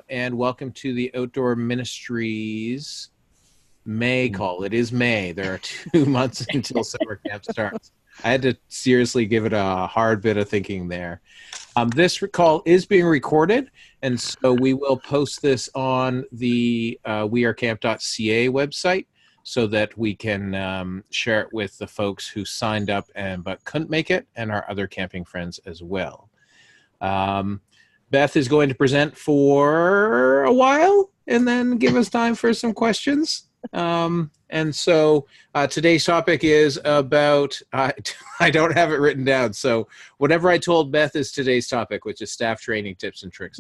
And welcome to the Outdoor Ministries May call. It is May. There are 2 months until summer camp starts. I had to seriously give it a hard bit of thinking there. This call is being recorded, and so we will post this on the wearecamp.ca website so that we can share it with the folks who signed up but couldn't make it, and our other camping friends as well. Beth is going to present for a while and then give us time for some questions. And so today's topic is about, I don't have it written down, so whatever I told Beth is today's topic, which is staff training tips and tricks.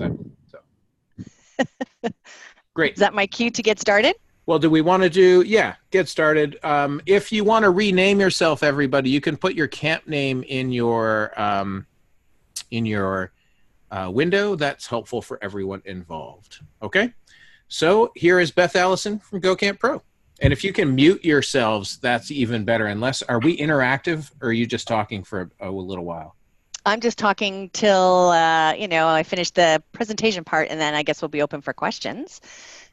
Great. Is that my cue to get started? Well, do we want to do, get started. If you want to rename yourself, everybody, you can put your camp name in your window. That's helpful for everyone involved. Okay, so here is Beth Allison from Go Camp Pro. And if you can mute yourselves, that's even better. Unless, are we interactive, or are you just talking for a little while? I'm just talking till I finish the presentation part, and then I guess we'll be open for questions.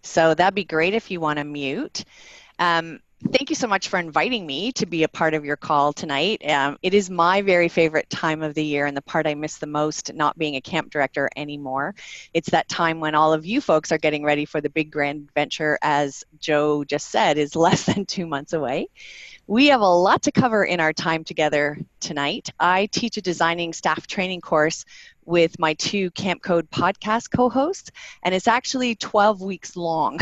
So that'd be great if you want to mute. Thank you so much for inviting me to be a part of your call tonight. It is my very favorite time of the year, and the part I miss the most, not being a camp director anymore. It's that time when all of you folks are getting ready for the big grand adventure, as Joe just said, is less than 2 months away. We have a lot to cover in our time together tonight. I teach a designing staff training course with my 2 Camp Code podcast co-hosts, and it's actually 12 weeks long.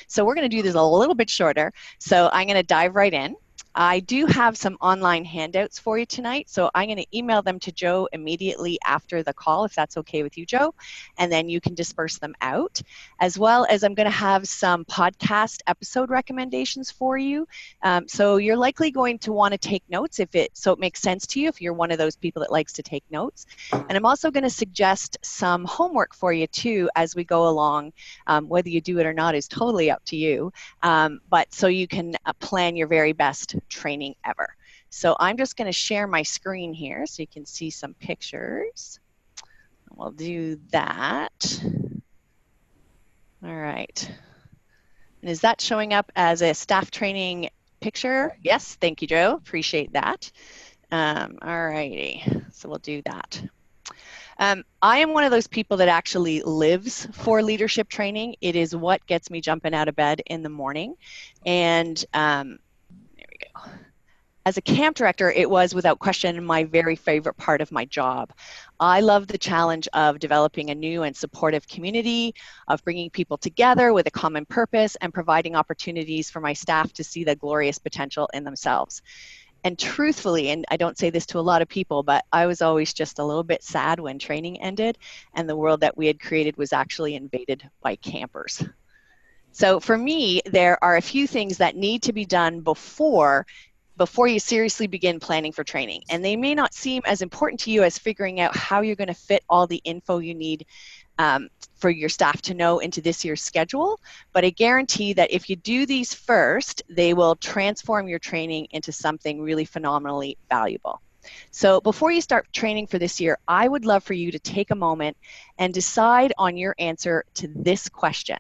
So we're going to do this a little bit shorter. So I'm going to dive right in. I do have some online handouts for you tonight, so I'm going to email them to Joe immediately after the call, if that's okay with you, Joe, and then you can disperse them out, as well as I'm going to have some podcast episode recommendations for you. So you're likely going to want to take notes so it makes sense to you if you're one of those people that likes to take notes. And I'm also going to suggest some homework for you too as we go along. Whether you do it or not is totally up to you, but so you can plan your very best training ever. So I'm just going to share my screen here so you can see some pictures. We'll do that. All right. And is that showing up as a staff training picture? Yes, thank you, Joe. Appreciate that. All righty, so we'll do that. I am one of those people that actually lives for leadership training. It is what gets me jumping out of bed in the morning. And as a camp director, it was without question my very favorite part of my job. I love the challenge of developing a new and supportive community, of bringing people together with a common purpose, and providing opportunities for my staff to see the glorious potential in themselves. And truthfully, and I don't say this to a lot of people, but I was always just a little bit sad when training ended and the world that we had created was actually invaded by campers. So for me, there are a few things that need to be done before you seriously begin planning for training. And they may not seem as important to you as figuring out how you're going to fit all the info you need for your staff to know into this year's schedule. But I guarantee that if you do these first, they will transform your training into something really phenomenally valuable. So before you start training for this year, I would love for you to take a moment and decide on your answer to this question.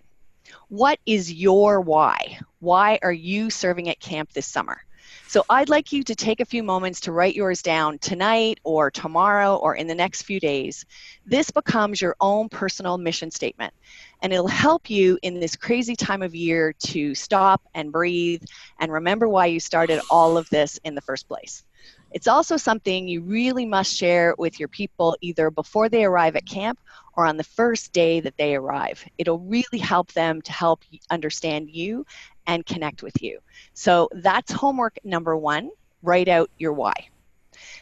What is your why? Why are you serving at camp this summer? So I'd like you to take a few moments to write yours down tonight or tomorrow or in the next few days. This becomes your own personal mission statement, and it'll help you in this crazy time of year to stop and breathe and remember why you started all of this in the first place. It's also something you really must share with your people either before they arrive at camp or on the first day that they arrive. It'll really help them to help understand you and connect with you. So that's homework number 1, write out your why.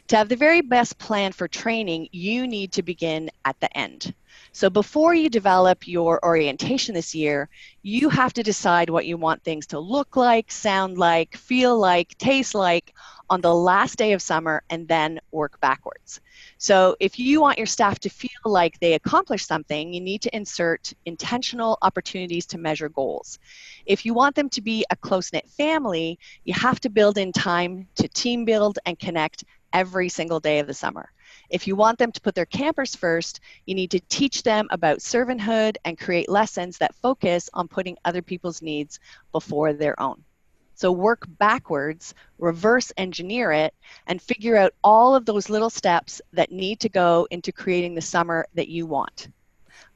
To have the very best plan for training, you need to begin at the end. So before you develop your orientation this year, you have to decide what you want things to look like, sound like, feel like, taste like on the last day of summer, and then work backwards. So if you want your staff to feel like they accomplished something, you need to insert intentional opportunities to measure goals. If you want them to be a close-knit family, you have to build in time to team build and connect every single day of the summer. If you want them to put their campers first, you need to teach them about servanthood and create lessons that focus on putting other people's needs before their own. So work backwards, reverse engineer it, and figure out all of those little steps that need to go into creating the summer that you want.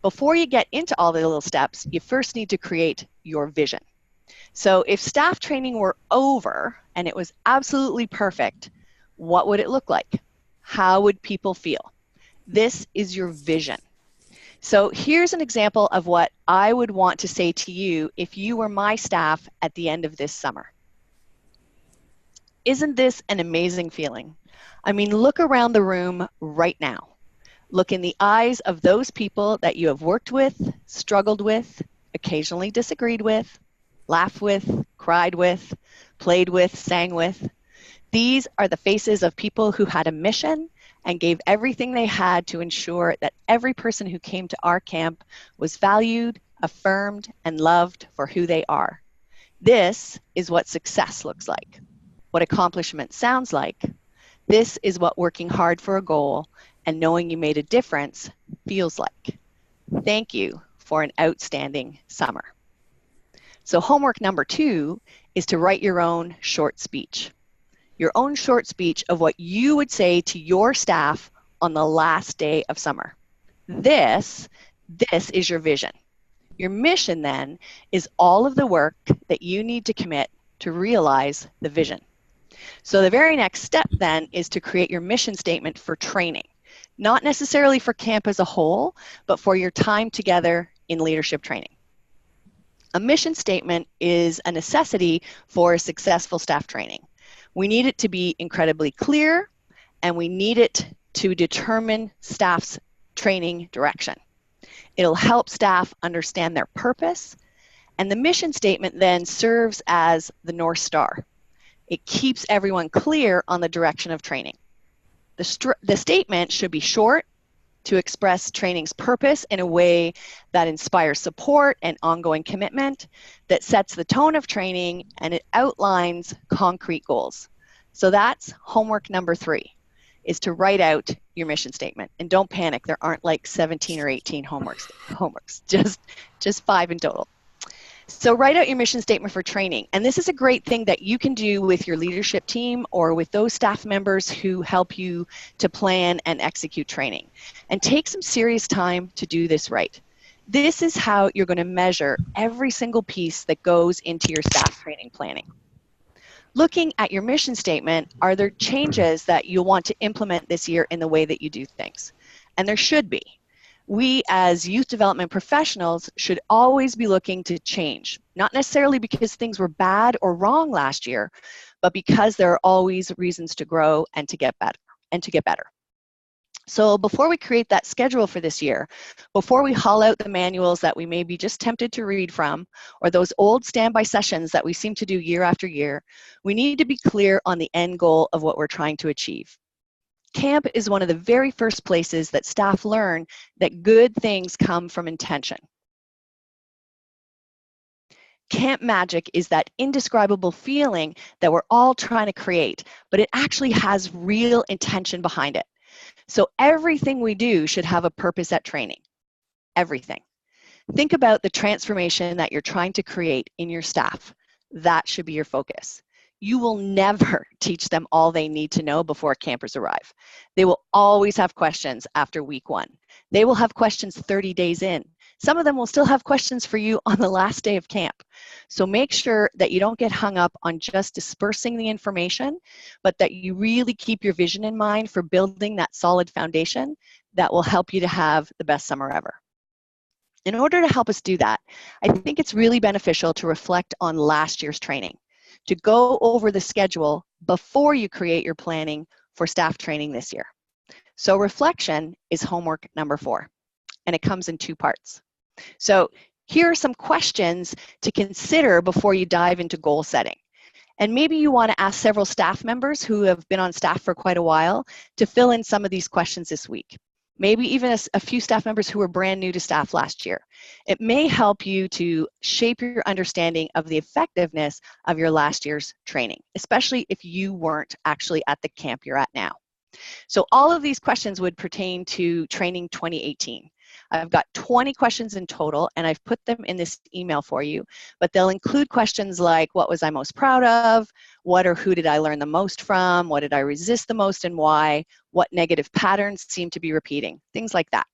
Before you get into all the little steps, you first need to create your vision. So if staff training were over and it was absolutely perfect, what would it look like? How would people feel? This is your vision. So here's an example of what I would want to say to you if you were my staff at the end of this summer. Isn't this an amazing feeling? I mean, look around the room right now. Look in the eyes of those people that you have worked with, struggled with, occasionally disagreed with, laughed with, cried with, played with, sang with. These are the faces of people who had a mission and gave everything they had to ensure that every person who came to our camp was valued, affirmed, and loved for who they are. This is what success looks like, what accomplishment sounds like. This is what working hard for a goal and knowing you made a difference feels like. Thank you for an outstanding summer. So homework number 2 is to write your own short speech. Your own short speech of what you would say to your staff on the last day of summer. This is your vision. Your mission then is all of the work that you need to commit to realize the vision. So the very next step then is to create your mission statement for training, not necessarily for camp as a whole, but for your time together in leadership training. A mission statement is a necessity for a successful staff training. We need it to be incredibly clear, and we need it to determine staff's training direction. It'll help staff understand their purpose, and the mission statement then serves as the North Star. It keeps everyone clear on the direction of training. The statement should be short to express training's purpose in a way that inspires support and ongoing commitment, that sets the tone of training, and it outlines concrete goals. So that's homework number 3, is to write out your mission statement. And don't panic, there aren't like 17 or 18 homeworks, just 5 in total. So write out your mission statement for training. And this is a great thing that you can do with your leadership team or with those staff members who help you to plan and execute training. And take some serious time to do this right. This is how you're going to measure every single piece that goes into your staff training planning. Looking at your mission statement, are there changes that you'll want to implement this year in the way that you do things? And there should be. We as youth development professionals should always be looking to change, not necessarily because things were bad or wrong last year, but because there are always reasons to grow and to get better. So before we create that schedule for this year, before we haul out the manuals that we may be just tempted to read from, or those old standby sessions that we seem to do year after year, we need to be clear on the end goal of what we're trying to achieve. Camp is one of the very first places that staff learn that good things come from intention. Camp magic is that indescribable feeling that we're all trying to create, but it actually has real intention behind it. So everything we do should have a purpose at training. Everything. Think about the transformation that you're trying to create in your staff. That should be your focus. You will never teach them all they need to know before campers arrive. They will always have questions after week 1. They will have questions 30 days in. Some of them will still have questions for you on the last day of camp. So make sure that you don't get hung up on just dispersing the information, but that you really keep your vision in mind for building that solid foundation that will help you to have the best summer ever. In order to help us do that, I think it's really beneficial to reflect on last year's training, to go over the schedule before you create your planning for staff training this year. So reflection is homework number 4, and it comes in 2 parts. So here are some questions to consider before you dive into goal setting. And maybe you want to ask several staff members who have been on staff for quite a while to fill in some of these questions this week. Maybe even a few staff members who were brand new to staff last year. It may help you to shape your understanding of the effectiveness of your last year's training, especially if you weren't actually at the camp you're at now. So all of these questions would pertain to training 2018. I've got 20 questions in total, and I've put them in this email for you, but they'll include questions like, what was I most proud of? What or who did I learn the most from? What did I resist the most and why? What negative patterns seem to be repeating? Things like that.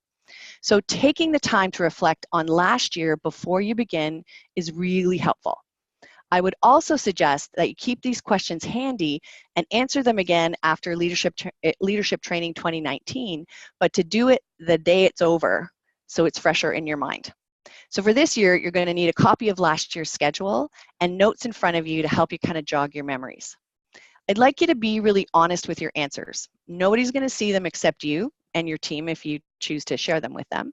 So taking the time to reflect on last year before you begin is really helpful. I would also suggest that you keep these questions handy and answer them again after Leadership Training 2019, but to do it the day it's over so it's fresher in your mind. So for this year, you're going to need a copy of last year's schedule and notes in front of you to help you kind of jog your memories. I'd like you to be really honest with your answers. Nobody's going to see them except you and your team if you choose to share them with them.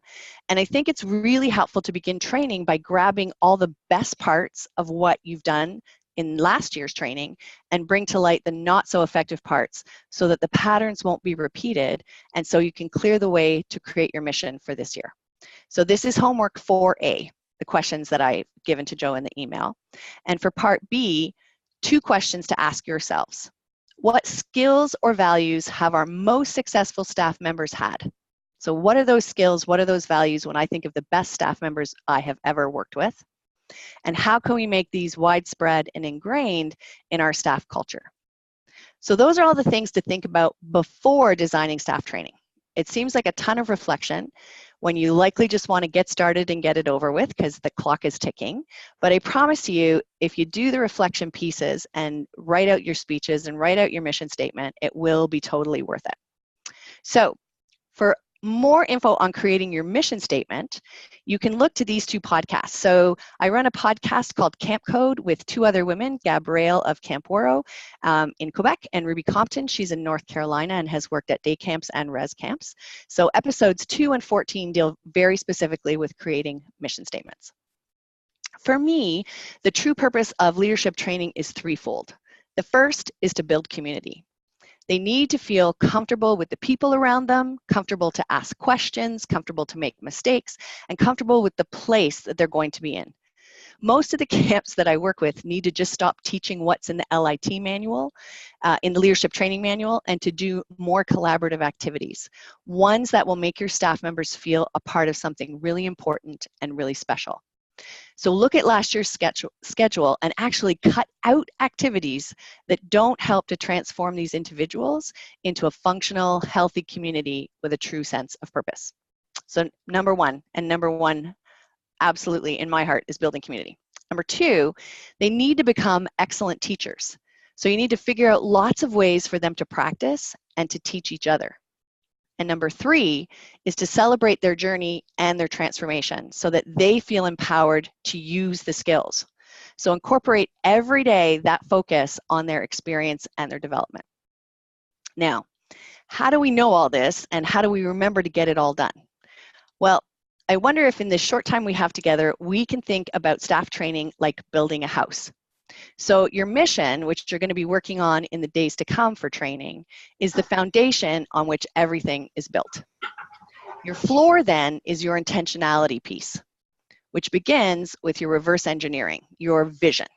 And I think it's really helpful to begin training by grabbing all the best parts of what you've done in last year's training and bring to light the not so effective parts so that the patterns won't be repeated and so you can clear the way to create your mission for this year. So this is homework 4A, the questions that I've given to Joe in the email. And for part B, 2 questions to ask yourselves. What skills or values have our most successful staff members had? So what are those skills, what are those values when I think of the best staff members I have ever worked with? And how can we make these widespread and ingrained in our staff culture? So those are all the things to think about before designing staff training. It seems like a ton of reflection when you likely just want to get started and get it over with because the clock is ticking. But I promise you, if you do the reflection pieces and write out your speeches and write out your mission statement, it will be totally worth it. So for more info on creating your mission statement, you can look to these 2 podcasts. So I run a podcast called Camp Code with 2 other women, Gabrielle of Camp Woro in Quebec and Ruby Compton. She's in North Carolina and has worked at day camps and res camps. So episodes 2 and 14 deal very specifically with creating mission statements. For me, the true purpose of leadership training is threefold. The first is to build community. They need to feel comfortable with the people around them, comfortable to ask questions, comfortable to make mistakes, and comfortable with the place that they're going to be in. Most of the camps that I work with need to just stop teaching what's in the LIT manual, in the leadership training manual, and to do more collaborative activities, ones that will make your staff members feel a part of something really important and really special. So look at last year's schedule and actually cut out activities that don't help to transform these individuals into a functional, healthy community with a true sense of purpose. So number one absolutely in my heart is building community. Number 2, they need to become excellent teachers. So you need to figure out lots of ways for them to practice and to teach each other. And number 3 is to celebrate their journey and their transformation so that they feel empowered to use the skills. So incorporate every day that focus on their experience and their development. Now, how do we know all this and how do we remember to get it all done? Well, I wonder if in this short time we have together, we can think about staff training like building a house. So your mission, which you're going to be working on in the days to come for training, is the foundation on which everything is built. Your floor then is your intentionality piece, which begins with your reverse engineering, your vision.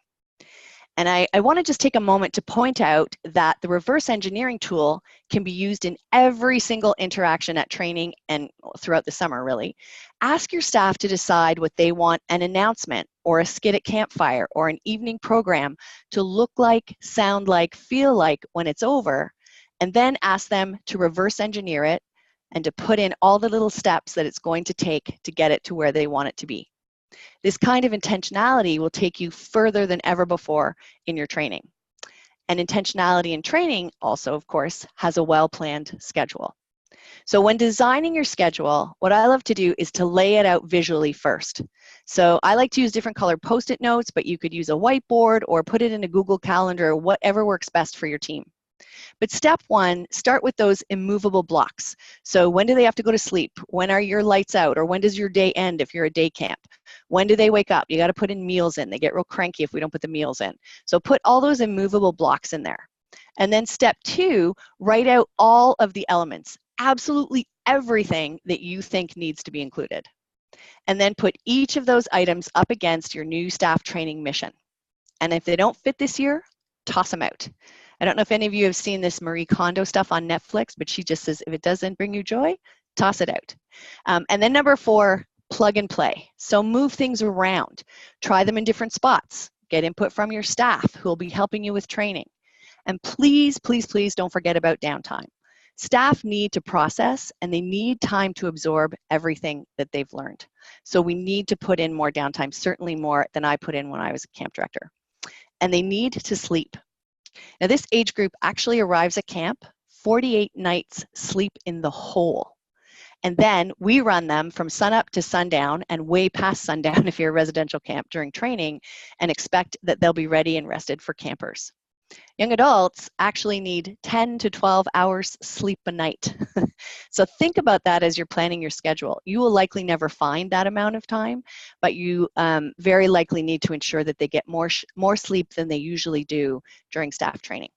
And I want to just take a moment to point out that the reverse engineering tool can be used in every single interaction at training and throughout the summer, really. Ask your staff to decide what they want an announcement or a skit at campfire or an evening program to look like, sound like, feel like when it's over, and then ask them to reverse engineer it and to put in all the little steps that it's going to take to get it to where they want it to be. This kind of intentionality will take you further than ever before in your training. And intentionality in training also, of course, has a well-planned schedule. So when designing your schedule, what I love to do is to lay it out visually first. So I like to use different colored Post-it notes, but you could use a whiteboard or put it in a Google Calendar, whatever works best for your team. But step 1, start with those immovable blocks. So when do they have to go to sleep? When are your lights out? Or when does your day end if you're a day camp? When do they wake up? You got to put in meals in. They get real cranky if we don't put the meals in. So put all those immovable blocks in there. And then step 2, write out all of the elements, absolutely everything that you think needs to be included. And then put each of those items up against your new staff training mission. And if they don't fit this year, toss them out. I don't know if any of you have seen this Marie Kondo stuff on Netflix, but she just says, if it doesn't bring you joy, toss it out. And then number 4, plug and play. So move things around. Try them in different spots. Get input from your staff who will be helping you with training. And please, please, please don't forget about downtime. Staff need to process and they need time to absorb everything that they've learned. So we need to put in more downtime, certainly more than I put in when I was a camp director. And they need to sleep. Now this age group actually arrives at camp 48 nights sleep in the hole. And then we run them from sunup to sundown and way past sundown if you're a residential camp during training, and expect that they'll be ready and rested for campers. Young adults actually need 10 to 12 hours sleep a night. So think about that as you're planning your schedule. You will likely never find that amount of time, but you very likely need to ensure that they get more sleep than they usually do during staff training.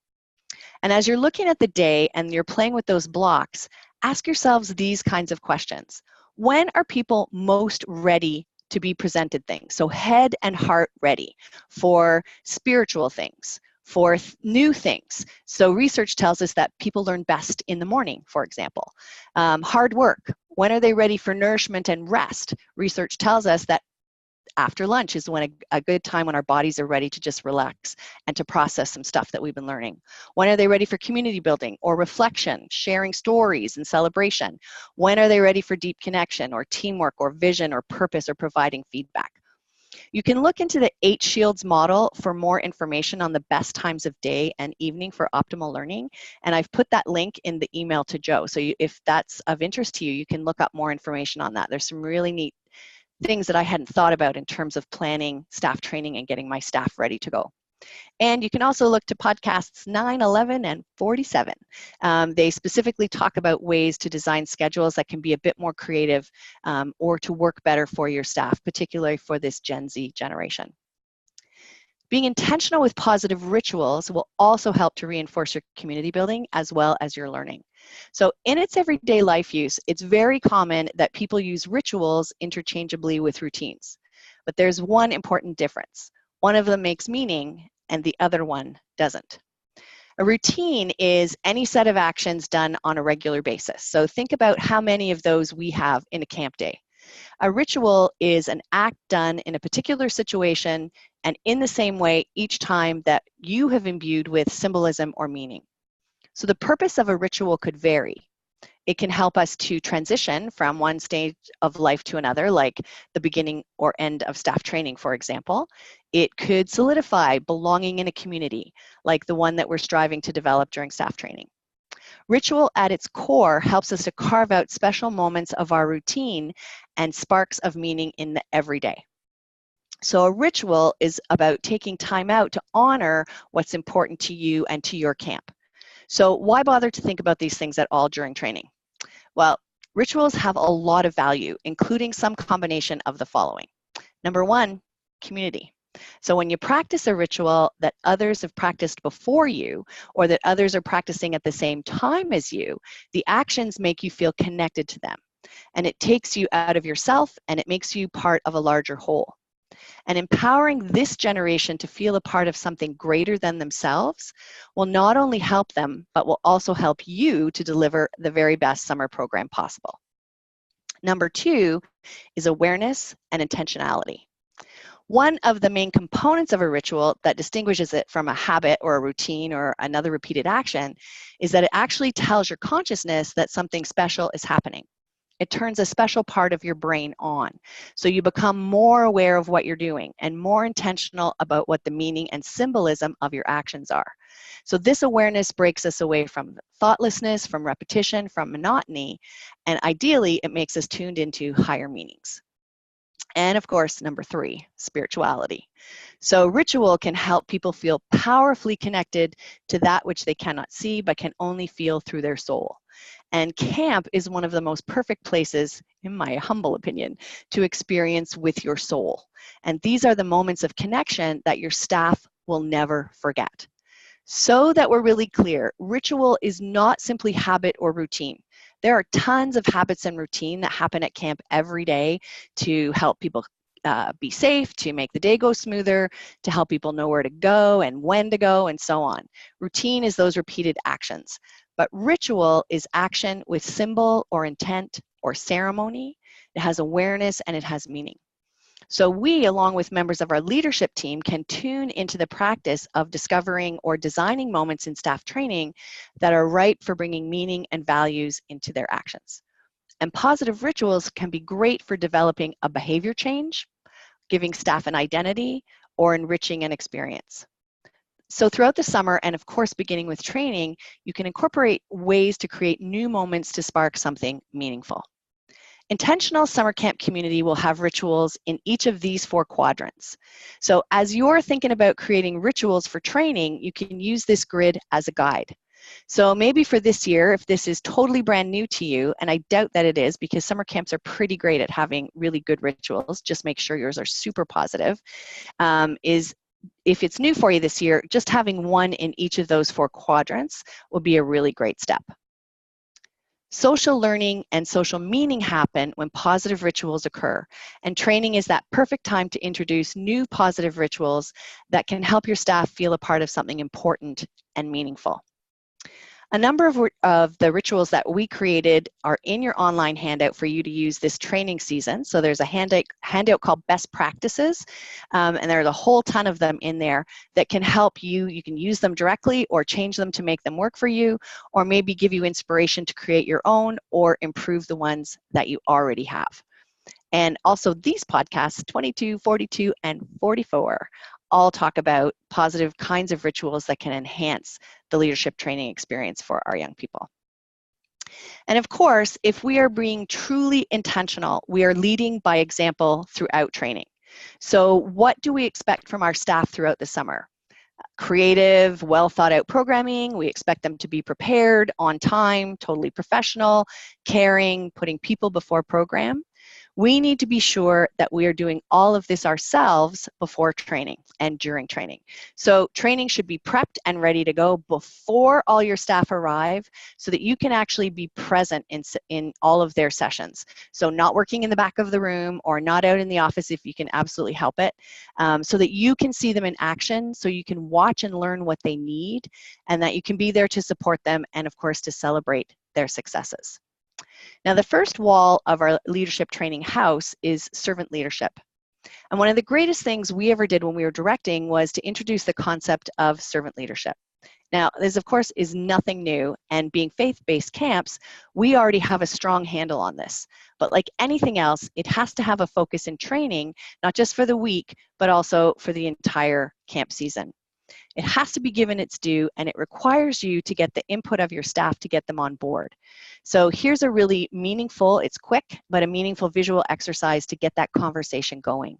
And as you're looking at the day and you're playing with those blocks, ask yourselves these kinds of questions. When are people most ready to be presented things? So head and heart ready for spiritual things, for new things. So research tells us that people learn best in the morning, for example. Hard work. When are they ready for nourishment and rest? Research tells us that after lunch is when a good time when our bodies are ready to just relax and to process some stuff that we've been learning. When are they ready for community building or reflection, sharing stories and celebration? When are they ready for deep connection or teamwork or vision or purpose or providing feedback? You can look into the 8 Shields model for more information on the best times of day and evening for optimal learning. And I've put that link in the email to Joe. So if that's of interest to you, you can look up more information on that. There's some really neat things that I hadn't thought about in terms of planning staff training and getting my staff ready to go. And you can also look to podcasts 9, 11, and 47. They specifically talk about ways to design schedules that can be a bit more creative or to work better for your staff, particularly for this Gen Z generation. Being intentional with positive rituals will also help to reinforce your community building as well as your learning. So in its everyday life use, it's very common that people use rituals interchangeably with routines. But there's one important difference. One of them makes meaning and the other one doesn't. A routine is any set of actions done on a regular basis. So think about how many of those we have in a camp day. A ritual is an act done in a particular situation and in the same way each time that you have imbued with symbolism or meaning. So the purpose of a ritual could vary. It can help us to transition from one stage of life to another, like the beginning or end of staff training, for example. It could solidify belonging in a community, like the one that we're striving to develop during staff training. Ritual at its core helps us to carve out special moments of our routine and sparks of meaning in the everyday. So a ritual is about taking time out to honor what's important to you and to your camp. So why bother to think about these things at all during training? Well, rituals have a lot of value, including some combination of the following. Number 1, community. So when you practice a ritual that others have practiced before you, or that others are practicing at the same time as you, the actions make you feel connected to them. And it takes you out of yourself and it makes you part of a larger whole. And empowering this generation to feel a part of something greater than themselves will not only help them, but will also help you to deliver the very best summer program possible. Number 2 is awareness and intentionality. One of the main components of a ritual that distinguishes it from a habit or a routine or another repeated action is that it actually tells your consciousness that something special is happening. It turns a special part of your brain on. So you become more aware of what you're doing and more intentional about what the meaning and symbolism of your actions are. So this awareness breaks us away from thoughtlessness, from repetition, from monotony, and ideally it makes us tuned into higher meanings. And of course, number 3, spirituality. So ritual can help people feel powerfully connected to that which they cannot see but can only feel through their soul. And camp is one of the most perfect places, in my humble opinion, to experience with your soul. And these are the moments of connection that your staff will never forget. So that we're really clear, ritual is not simply habit or routine. There are tons of habits and routine that happen at camp every day to help people be safe, to make the day go smoother, to help people know where to go and when to go, and so on. Routine is those repeated actions. But ritual is action with symbol or intent or ceremony. It has awareness and it has meaning. So we, along with members of our leadership team, can tune into the practice of discovering or designing moments in staff training that are right for bringing meaning and values into their actions. And positive rituals can be great for developing a behavior change, giving staff an identity, or enriching an experience. So throughout the summer, and of course beginning with training, you can incorporate ways to create new moments to spark something meaningful. Intentional summer camp community will have rituals in each of these 4 quadrants. So as you're thinking about creating rituals for training, you can use this grid as a guide. So maybe for this year, if this is totally brand new to you, and I doubt that it is because summer camps are pretty great at having really good rituals, just make sure yours are super positive, is if it's new for you this year, just having one in each of those 4 quadrants will be a really great step. Social learning and social meaning happen when positive rituals occur, and training is that perfect time to introduce new positive rituals that can help your staff feel a part of something important and meaningful. A number of the rituals that we created are in your online handout for you to use this training season. So there's a handout called Best Practices, and there's a whole ton of them in there that can help you. You can use them directly or change them to make them work for you, or maybe give you inspiration to create your own or improve the ones that you already have. And also these podcasts, 22, 42, and 44, all talk about positive kinds of rituals that can enhance the leadership training experience for our young people. And of course, if we are being truly intentional, we are leading by example throughout training. So what do we expect from our staff throughout the summer? Creative, well thought out programming. We expect them to be prepared, on time, totally professional, caring, putting people before program. We need to be sure that we are doing all of this ourselves before training and during training. So training should be prepped and ready to go before all your staff arrive so that you can actually be present in all of their sessions. So not working in the back of the room or not out in the office if you can absolutely help it, so that you can see them in action, so you can watch and learn what they need, and that you can be there to support them and of course to celebrate their successes. Now, the first wall of our leadership training house is servant leadership. And one of the greatest things we ever did when we were directing was to introduce the concept of servant leadership. Now, this, of course, is nothing new, and being faith-based camps, we already have a strong handle on this. But like anything else, it has to have a focus in training, not just for the week, but also for the entire camp season. It has to be given its due, and it requires you to get the input of your staff to get them on board. So here's a really meaningful, it's quick, but a meaningful visual exercise to get that conversation going.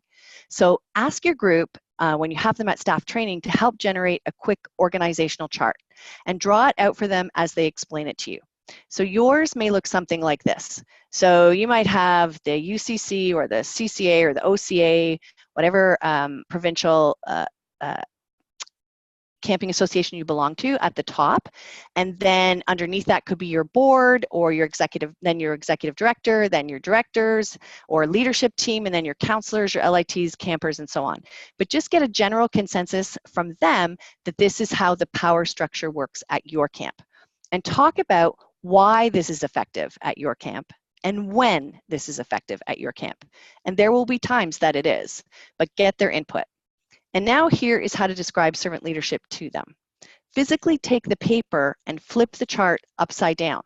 So ask your group when you have them at staff training to help generate a quick organizational chart and draw it out for them as they explain it to you. So yours may look something like this. So you might have the UCC or the CCA or the OCA, whatever provincial camping association you belong to at the top, and then underneath that could be your board or your executive, then your executive director, then your directors or leadership team, and then your counselors, your LITs, campers, and so on. But just get a general consensus from them that this is how the power structure works at your camp, and talk about why this is effective at your camp and when this is effective at your camp. And there will be times that it is, but get their input. And now here is how to describe servant leadership to them. Physically take the paper and flip the chart upside down.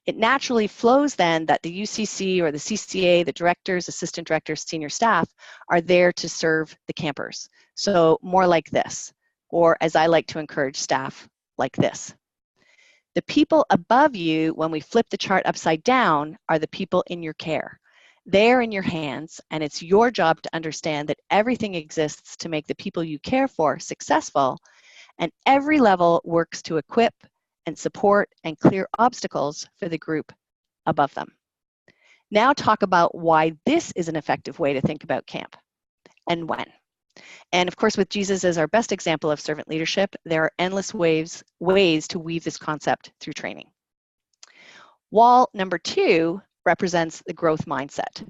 It naturally flows then that the UCC or the CCA, the directors, assistant directors, senior staff are there to serve the campers. So more like this, or as I like to encourage staff, like this. The people above you, when we flip the chart upside down, are the people in your care. They're in your hands, and it's your job to understand that everything exists to make the people you care for successful, and every level works to equip and support and clear obstacles for the group above them. Now talk about why this is an effective way to think about camp and when. And of course, with Jesus as our best example of servant leadership, there are endless ways to weave this concept through training. Wall number 2 represents the growth mindset.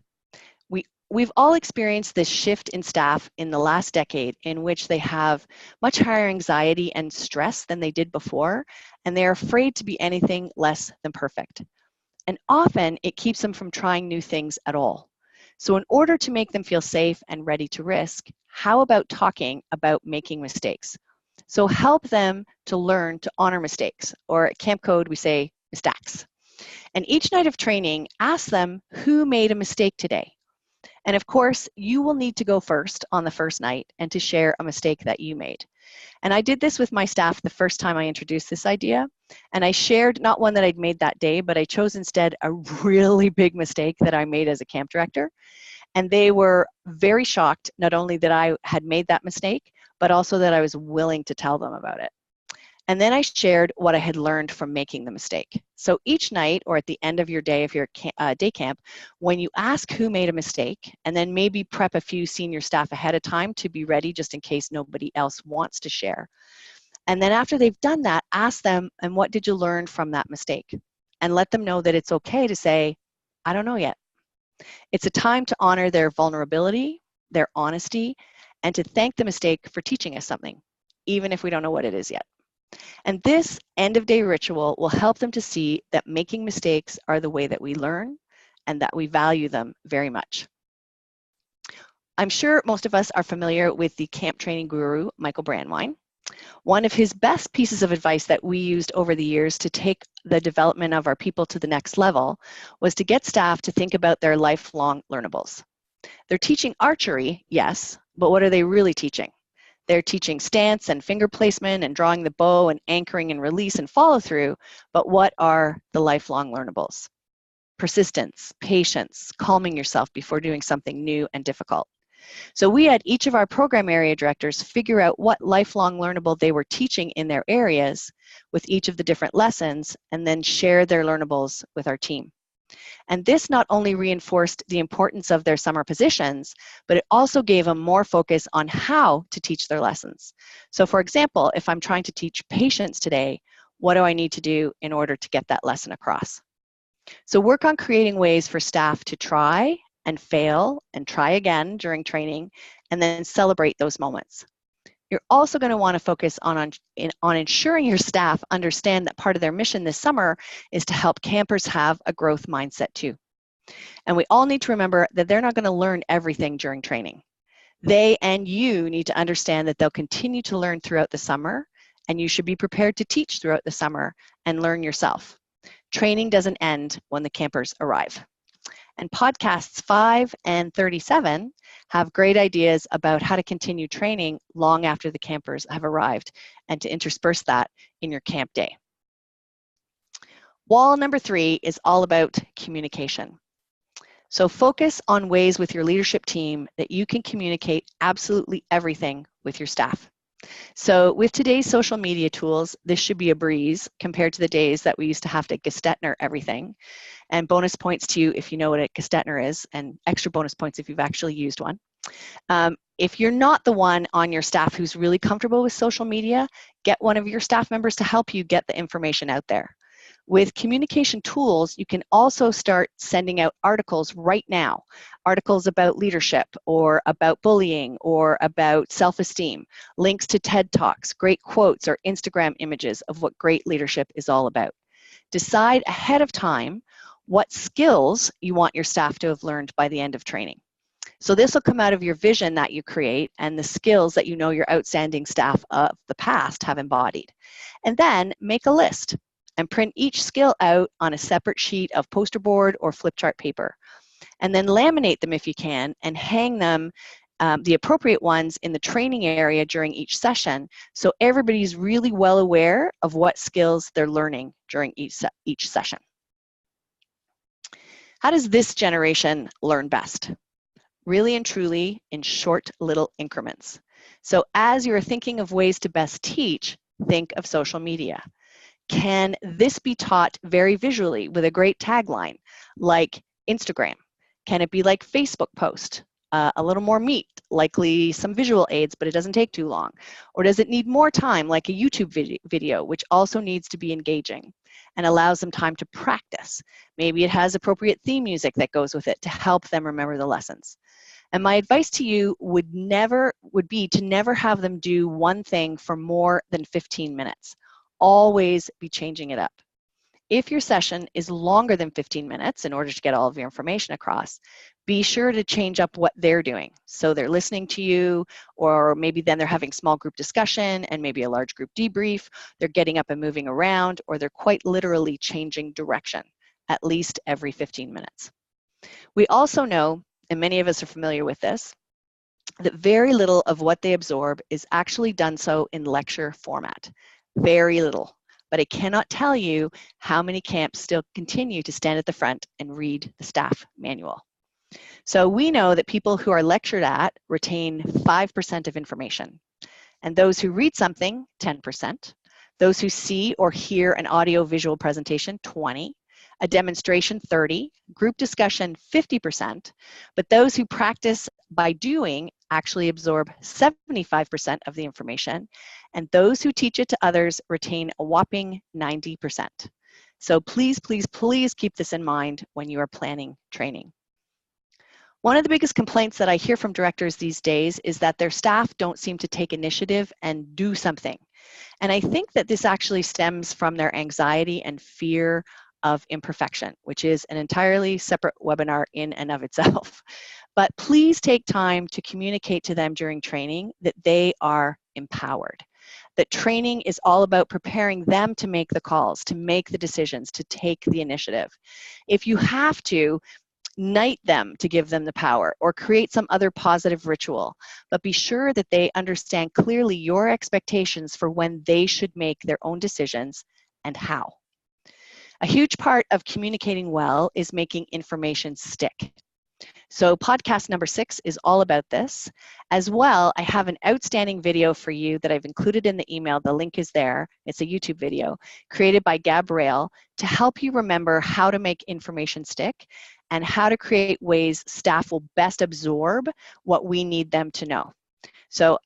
We we've all experienced this shift in staff in the last decade in which they have much higher anxiety and stress than they did before, and they're afraid to be anything less than perfect. And often it keeps them from trying new things at all. So in order to make them feel safe and ready to risk, how about talking about making mistakes? So help them to learn to honor mistakes, or at Camp Code we say mistakes. And each night of training, ask them who made a mistake today. And of course, you will need to go first on the first night and to share a mistake that you made. And I did this with my staff the first time I introduced this idea. And I shared not one that I'd made that day, but I chose instead a really big mistake that I made as a camp director. And they were very shocked, not only that I had made that mistake, but also that I was willing to tell them about it. And then I shared what I had learned from making the mistake. So each night, or at the end of your day, if you're at day camp, when you ask who made a mistake, and then maybe prep a few senior staff ahead of time to be ready just in case nobody else wants to share. And then after they've done that, ask them, and what did you learn from that mistake? And let them know that it's okay to say, I don't know yet. It's a time to honor their vulnerability, their honesty, and to thank the mistake for teaching us something, even if we don't know what it is yet. And this end of day ritual will help them to see that making mistakes are the way that we learn and that we value them very much. I'm sure most of us are familiar with the camp training guru, Michael Brandwein. One of his best pieces of advice that we used over the years to take the development of our people to the next level was to get staff to think about their lifelong learnables. They're teaching archery, yes, but what are they really teaching? They're teaching stance and finger placement and drawing the bow and anchoring and release and follow through, but what are the lifelong learnables? Persistence, patience, calming yourself before doing something new and difficult. So we had each of our program area directors figure out what lifelong learnable they were teaching in their areas with each of the different lessons, and then share their learnables with our team. And this not only reinforced the importance of their summer positions, but it also gave them more focus on how to teach their lessons. So for example, if I'm trying to teach patience today, what do I need to do in order to get that lesson across? So work on creating ways for staff to try and fail and try again during training, and then celebrate those moments. You're also going to want to focus on ensuring your staff understand that part of their mission this summer is to help campers have a growth mindset too. And we all need to remember that they're not going to learn everything during training. They and you need to understand that they'll continue to learn throughout the summer, and you should be prepared to teach throughout the summer and learn yourself. Training doesn't end when the campers arrive. And podcasts 5 and 37 have great ideas about how to continue training long after the campers have arrived and to intersperse that in your camp day. Wall number 3 is all about communication. So focus on ways with your leadership team that you can communicate absolutely everything with your staff. So with today's social media tools, this should be a breeze compared to the days that we used to have to Gestetner everything. And bonus points to you if you know what a Gestetner is, and extra bonus points if you've actually used one. If you're not the one on your staff who's really comfortable with social media, get one of your staff members to help you get the information out there. With communication tools, you can also start sending out articles right now, articles about leadership or about bullying or about self-esteem, links to TED Talks, great quotes or Instagram images of what great leadership is all about. Decide ahead of time what skills you want your staff to have learned by the end of training. So this will come out of your vision that you create and the skills that you know your outstanding staff of the past have embodied. And then make a list and print each skill out on a separate sheet of poster board or flip chart paper. And then laminate them if you can and hang them, the appropriate ones, in the training area during each session, so everybody's really well aware of what skills they're learning during each session. How does this generation learn best? Really and truly in short little increments. So as you're thinking of ways to best teach, think of social media. Can this be taught very visually with a great tagline like Instagram? Can it be like Facebook post? A little more meat, likely some visual aids, but it doesn't take too long? Or does it need more time, like a YouTube video, which also needs to be engaging and allows them time to practice? Maybe it has appropriate theme music that goes with it to help them remember the lessons. And my advice to you would be to never have them do one thing for more than 15 minutes. Always be changing it up. If your session is longer than 15 minutes in order to get all of your information across, be sure to change up what they're doing. So they're listening to you, or maybe then they're having small group discussion and maybe a large group debrief. They're getting up and moving around, or they're quite literally changing direction at least every 15 minutes. We also know, and many of us are familiar with this, that very little of what they absorb is actually done so in lecture format. Very little. But I cannot tell you how many camps still continue to stand at the front and read the staff manual. So we know that people who are lectured at retain 5% of information, and those who read something, 10%, those who see or hear an audio-visual presentation, 20%, a demonstration, 30%, group discussion, 50%, but those who practice by doing actually absorb 75% of the information, and those who teach it to others retain a whopping 90%. So please, please, please keep this in mind when you are planning training. One of the biggest complaints that I hear from directors these days is that their staff don't seem to take initiative and do something. And I think that this actually stems from their anxiety and fear of imperfection, which is an entirely separate webinar in and of itself. But please take time to communicate to them during training that they are empowered, that training is all about preparing them to make the calls, to make the decisions, to take the initiative. If you have to, knight them to give them the power or create some other positive ritual, but be sure that they understand clearly your expectations for when they should make their own decisions and how. A huge part of communicating well is making information stick. So podcast number 6 is all about this. As well, I have an outstanding video for you that I've included in the email. The link is there. It's a YouTube video created by Gabrielle to help you remember how to make information stick and how to create ways staff will best absorb what we need them to know. So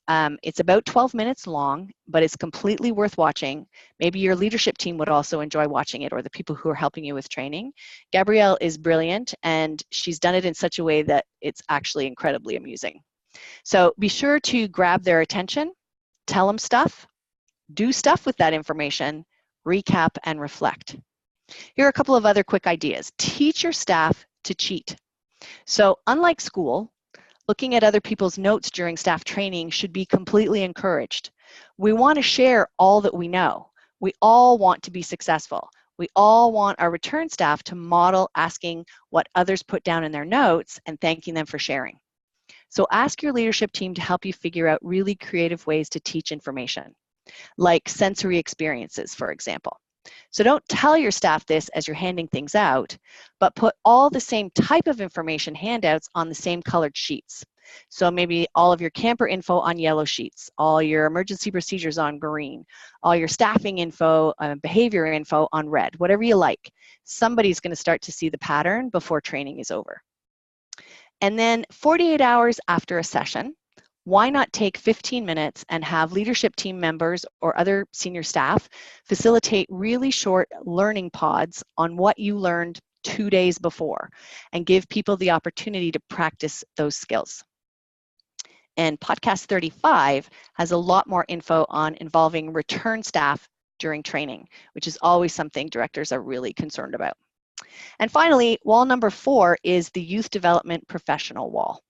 it's about 12 minutes long, but it's completely worth watching. Maybe your leadership team would also enjoy watching it, or the people who are helping you with training. Gabrielle is brilliant, and she's done it in such a way that it's actually incredibly amusing. So be sure to grab their attention, tell them stuff, do stuff with that information, recap and reflect. Here are a couple of other quick ideas. Teach your staff to cheat. So unlike school, looking at other people's notes during staff training should be completely encouraged. We want to share all that we know. We all want to be successful. We all want our return staff to model asking what others put down in their notes and thanking them for sharing. So ask your leadership team to help you figure out really creative ways to teach information, like sensory experiences, for example. So don't tell your staff this as you're handing things out, but put all the same type of information handouts on the same colored sheets. So maybe all of your camper info on yellow sheets, all your emergency procedures on green, all your staffing info, behavior info on red, whatever you like. Somebody's going to start to see the pattern before training is over. And then 48 hours after a session, why not take 15 minutes and have leadership team members or other senior staff facilitate really short learning pods on what you learned 2 days before and give people the opportunity to practice those skills. And podcast 35 has a lot more info on involving return staff during training, which is always something directors are really concerned about. And finally, wall number 4 is the youth development professional wall.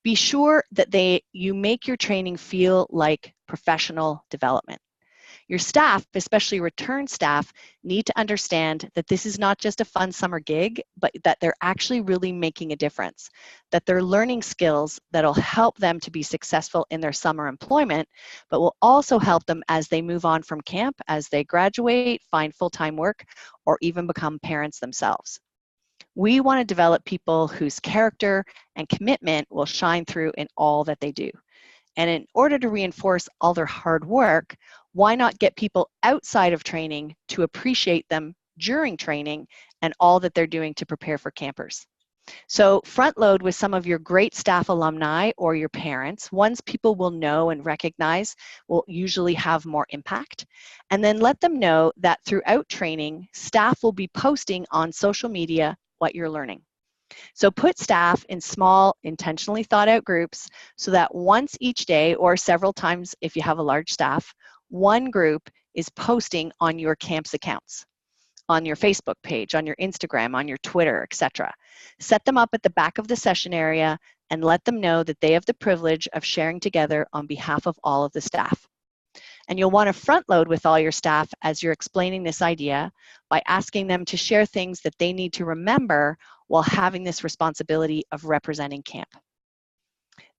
Be sure that you make your training feel like professional development. Your staff, especially return staff, need to understand that this is not just a fun summer gig, but that they're actually really making a difference, that they're learning skills that'll help them to be successful in their summer employment, but will also help them as they move on from camp, as they graduate, find full-time work, or even become parents themselves. We want to develop people whose character and commitment will shine through in all that they do. And in order to reinforce all their hard work, why not get people outside of training to appreciate them during training and all that they're doing to prepare for campers? So front load with some of your great staff alumni or your parents, ones people will know and recognize will usually have more impact. And then let them know that throughout training, staff will be posting on social media what you're learning. So put staff in small, intentionally thought out groups so that once each day or several times if you have a large staff, one group is posting on your camp's accounts, on your Facebook page, on your Instagram, on your Twitter, etc. Set them up at the back of the session area and let them know that they have the privilege of sharing together on behalf of all of the staff. And you'll want to front load with all your staff as you're explaining this idea by asking them to share things that they need to remember while having this responsibility of representing camp.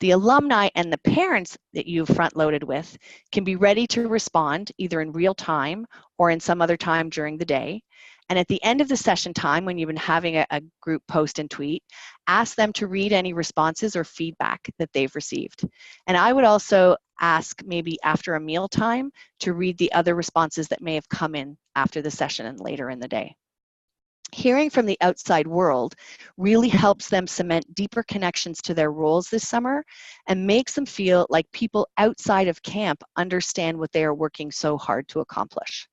The alumni and the parents that you've front loaded with can be ready to respond either in real time or in some other time during the day. And at the end of the session time, when you've been having a group post and tweet, ask them to read any responses or feedback that they've received. And I would also ask maybe after a meal time to read the other responses that may have come in after the session and later in the day. Hearing from the outside world really helps them cement deeper connections to their roles this summer and makes them feel like people outside of camp understand what they are working so hard to accomplish.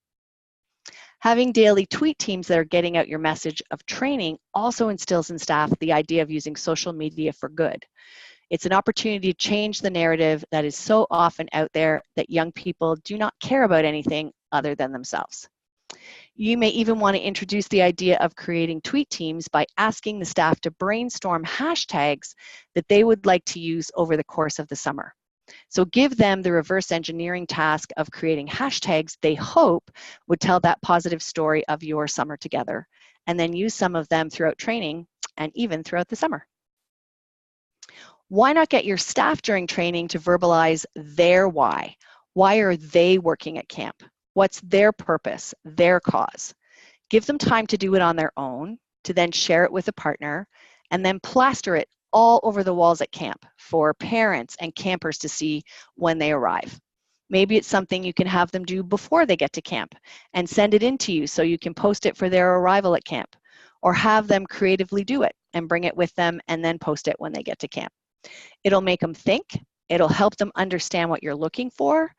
Having daily tweet teams that are getting out your message of training also instills in staff the idea of using social media for good. It's an opportunity to change the narrative that is so often out there that young people do not care about anything other than themselves. You may even want to introduce the idea of creating tweet teams by asking the staff to brainstorm hashtags that they would like to use over the course of the summer. So give them the reverse engineering task of creating hashtags they hope would tell that positive story of your summer together, and then use some of them throughout training and even throughout the summer. Why not get your staff during training to verbalize their why? Why are they working at camp? What's their purpose, their cause? Give them time to do it on their own, to then share it with a partner, and then plaster it all over the walls at camp for parents and campers to see when they arrive. Maybe it's something you can have them do before they get to camp and send it in to you so you can post it for their arrival at camp, or have them creatively do it and bring it with them and then post it when they get to camp. It'll make them think, it'll help them understand what you're looking for,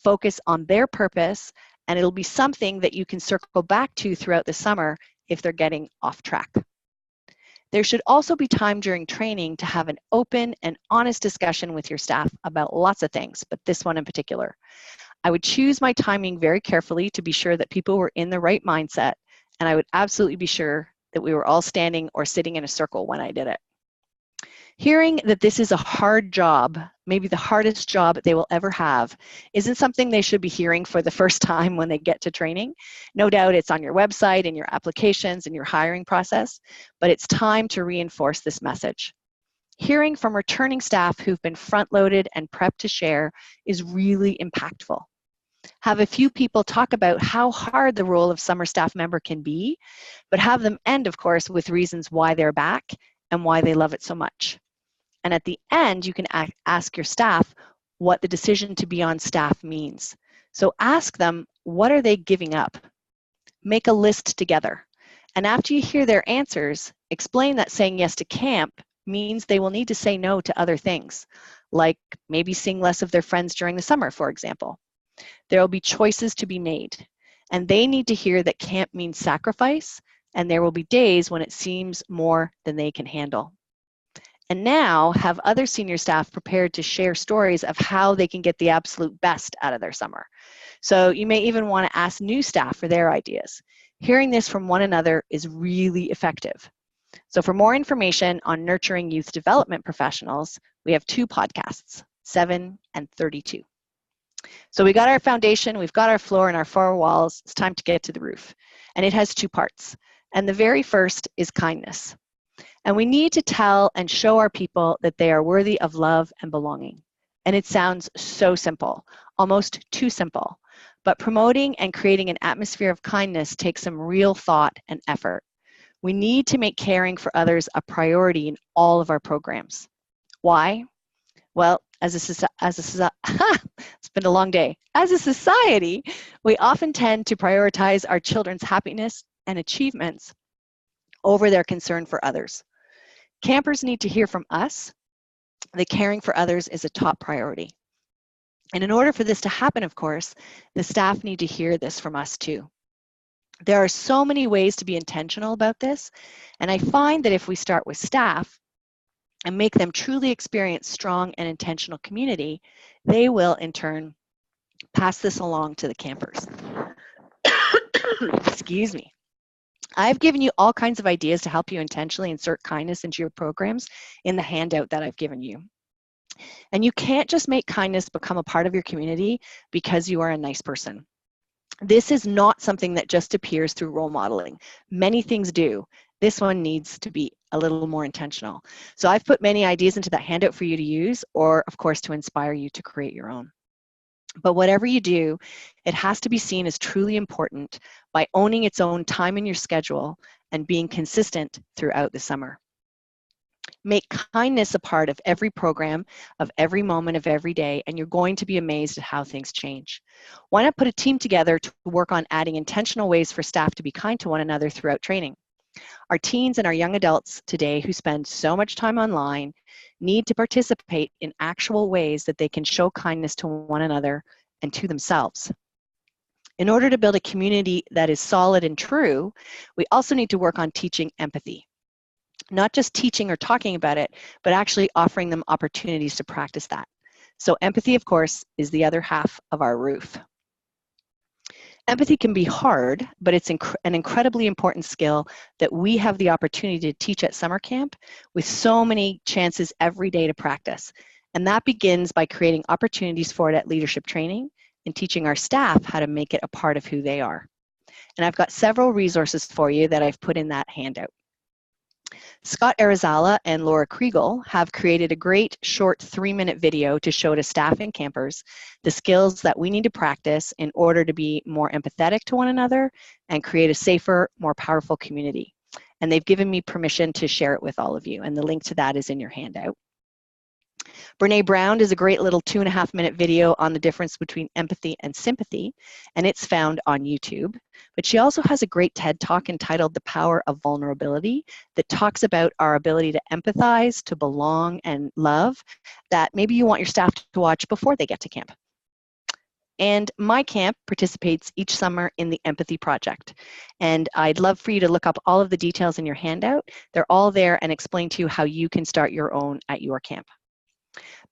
focus on their purpose, and it'll be something that you can circle back to throughout the summer if they're getting off track. There should also be time during training to have an open and honest discussion with your staff about lots of things, but this one in particular. I would choose my timing very carefully to be sure that people were in the right mindset, and I would absolutely be sure that we were all standing or sitting in a circle when I did it. Hearing that this is a hard job, maybe the hardest job they will ever have, isn't something they should be hearing for the first time when they get to training. No doubt it's on your website and your applications and your hiring process, but it's time to reinforce this message. Hearing from returning staff who've been front-loaded and prepped to share is really impactful. Have a few people talk about how hard the role of summer staff member can be, but have them end, of course, with reasons why they're back and why they love it so much. And at the end, you can ask your staff what the decision to be on staff means. So ask them, what are they giving up? Make a list together. And after you hear their answers, explain that saying yes to camp means they will need to say no to other things, like maybe seeing less of their friends during the summer, for example. There will be choices to be made, and they need to hear that camp means sacrifice, and there will be days when it seems more than they can handle. And now have other senior staff prepared to share stories of how they can get the absolute best out of their summer. So you may even want to ask new staff for their ideas. Hearing this from one another is really effective. So for more information on nurturing youth development professionals, we have 2 podcasts, 7 and 32. So we got our foundation, we've got our floor and our 4 walls. It's time to get to the roof. And it has 2 parts. And the very first is kindness. And we need to tell and show our people that they are worthy of love and belonging. And it sounds so simple, almost too simple. But promoting and creating an atmosphere of kindness takes some real thought and effort. We need to make caring for others a priority in all of our programs. Why? Well, it's been a long day. As a society, we often tend to prioritize our children's happiness and achievements over their concern for others. Campers need to hear from us that caring for others is a top priority. And in order for this to happen, of course, the staff need to hear this from us too. There are so many ways to be intentional about this, and I find that if we start with staff and make them truly experience strong and intentional community, they will in turn pass this along to the campers. Excuse me. I've given you all kinds of ideas to help you intentionally insert kindness into your programs in the handout that I've given you. And you can't just make kindness become a part of your community because you are a nice person. This is not something that just appears through role modeling. Many things do. This one needs to be a little more intentional. So I've put many ideas into that handout for you to use, or of course to inspire you to create your own. But whatever you do, it has to be seen as truly important by owning its own time in your schedule and being consistent throughout the summer. Make kindness a part of every program, of every moment of every day, and you're going to be amazed at how things change. Why not put a team together to work on adding intentional ways for staff to be kind to one another throughout training? Our teens and our young adults today who spend so much time online need to participate in actual ways that they can show kindness to one another and to themselves. In order to build a community that is solid and true, we also need to work on teaching empathy. Not just teaching or talking about it, but actually offering them opportunities to practice that. So empathy, of course, is the other half of our roof. Empathy can be hard, but it's an incredibly important skill that we have the opportunity to teach at summer camp with so many chances every day to practice. And that begins by creating opportunities for it at leadership training and teaching our staff how to make it a part of who they are. And I've got several resources for you that I've put in that handout. Scott Arizala and Laura Kriegel have created a great short 3-minute video to show to staff and campers the skills that we need to practice in order to be more empathetic to one another and create a safer, more powerful community. And they've given me permission to share it with all of you, and the link to that is in your handout. Brene Brown does a great little 2.5-minute video on the difference between empathy and sympathy, and it's found on YouTube. But she also has a great TED Talk entitled The Power of Vulnerability that talks about our ability to empathize, to belong, and love that maybe you want your staff to watch before they get to camp. And my camp participates each summer in the Empathy Project. And I'd love for you to look up all of the details in your handout. They're all there and explain to you how you can start your own at your camp.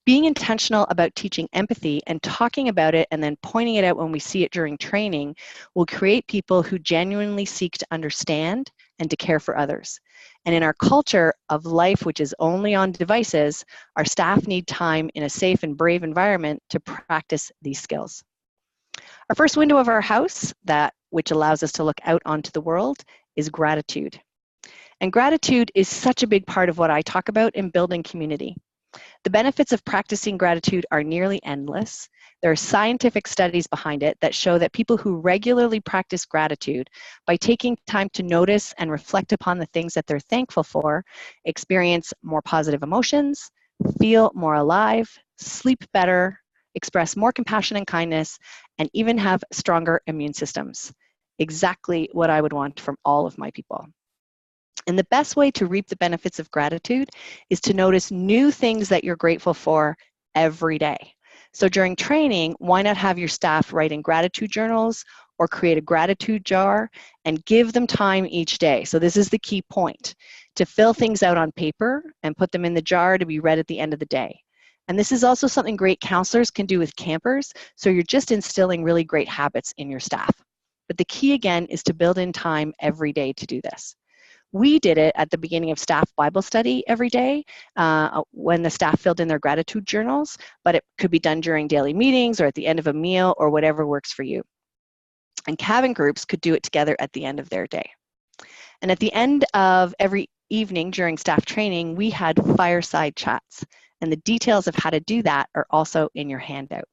Being intentional about teaching empathy and talking about it and then pointing it out when we see it during training will create people who genuinely seek to understand and to care for others. And in our culture of life, which is only on devices, our staff need time in a safe and brave environment to practice these skills. Our first window of our house, which allows us to look out onto the world, is gratitude. And gratitude is such a big part of what I talk about in building community. The benefits of practicing gratitude are nearly endless. There are scientific studies behind it that show that people who regularly practice gratitude by taking time to notice and reflect upon the things that they're thankful for experience more positive emotions, feel more alive, sleep better, express more compassion and kindness, and even have stronger immune systems. Exactly what I would want from all of my people. And the best way to reap the benefits of gratitude is to notice new things that you're grateful for every day. So during training, why not have your staff write in gratitude journals or create a gratitude jar and give them time each day. So this is the key point, to fill things out on paper and put them in the jar to be read at the end of the day. And this is also something great counselors can do with campers, so you're just instilling really great habits in your staff. But the key again is to build in time every day to do this. We did it at the beginning of staff Bible study every day when the staff filled in their gratitude journals, but it could be done during daily meetings or at the end of a meal or whatever works for you. And cabin groups could do it together at the end of their day. And at the end of every evening during staff training, we had fireside chats. And the details of how to do that are also in your handout.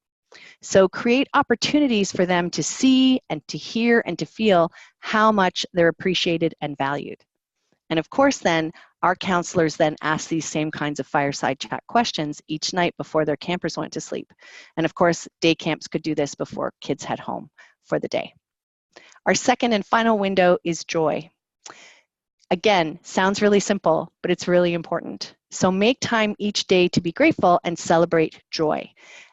So create opportunities for them to see and to hear and to feel how much they're appreciated and valued. And of course then, our counselors then ask these same kinds of fireside chat questions each night before their campers went to sleep. And of course, day camps could do this before kids head home for the day. Our second and final window is joy. Again, sounds really simple, but it's really important. So make time each day to be grateful and celebrate joy.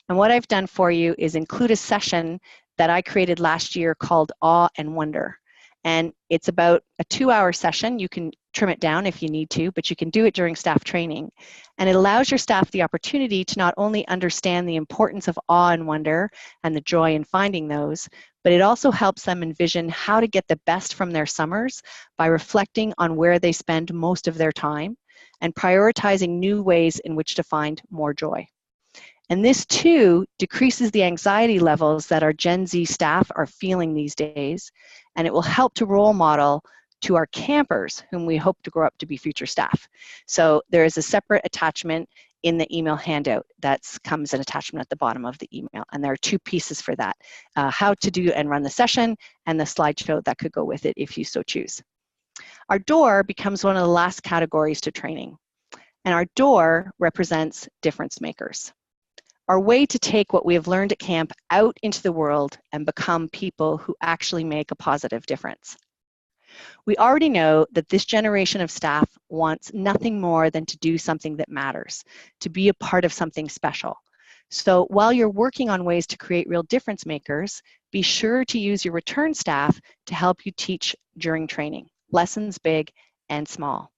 And what I've done for you is include a session that I created last year called Awe and Wonder. And it's about a 2-hour session. You can trim it down if you need to, but you can do it during staff training. And it allows your staff the opportunity to not only understand the importance of awe and wonder and the joy in finding those, but it also helps them envision how to get the best from their summers by reflecting on where they spend most of their time and prioritizing new ways in which to find more joy. And this too decreases the anxiety levels that our Gen Z staff are feeling these days, and it will help to role model to our campers whom we hope to grow up to be future staff. So there is a separate attachment in the email handout that comes an attachment at the bottom of the email, and there are 2 pieces for that, how to do and run the session and the slideshow that could go with it if you so choose. Our door becomes one of the last categories to training, and our door represents difference makers. Our way to take what we have learned at camp out into the world and become people who actually make a positive difference. We already know that this generation of staff wants nothing more than to do something that matters, to be a part of something special. So while you're working on ways to create real difference makers, be sure to use your return staff to help you teach during training, lessons big and small.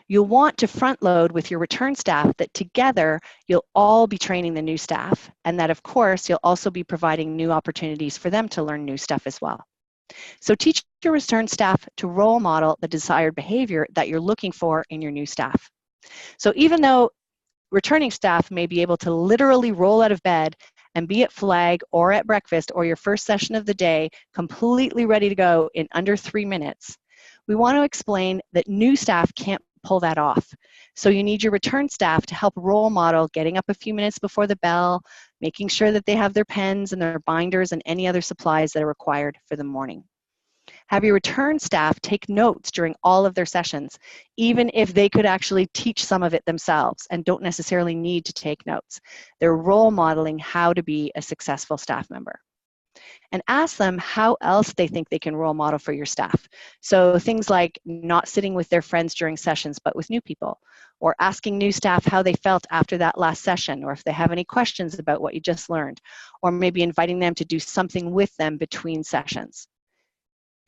You'll want to front load with your return staff that together you'll all be training the new staff, and that of course you'll also be providing new opportunities for them to learn new stuff as well. So teach your return staff to role model the desired behavior that you're looking for in your new staff. So even though returning staff may be able to literally roll out of bed and be at flag or at breakfast or your first session of the day completely ready to go in under 3 minutes, we want to explain that new staff can't pull that off. So you need your return staff to help role model getting up a few minutes before the bell, making sure that they have their pens and their binders and any other supplies that are required for the morning. Have your return staff take notes during all of their sessions, even if they could actually teach some of it themselves and don't necessarily need to take notes. They're role modeling how to be a successful staff member. And ask them how else they think they can role model for your staff. So things like not sitting with their friends during sessions, but with new people, or asking new staff how they felt after that last session, or if they have any questions about what you just learned, or maybe inviting them to do something with them between sessions.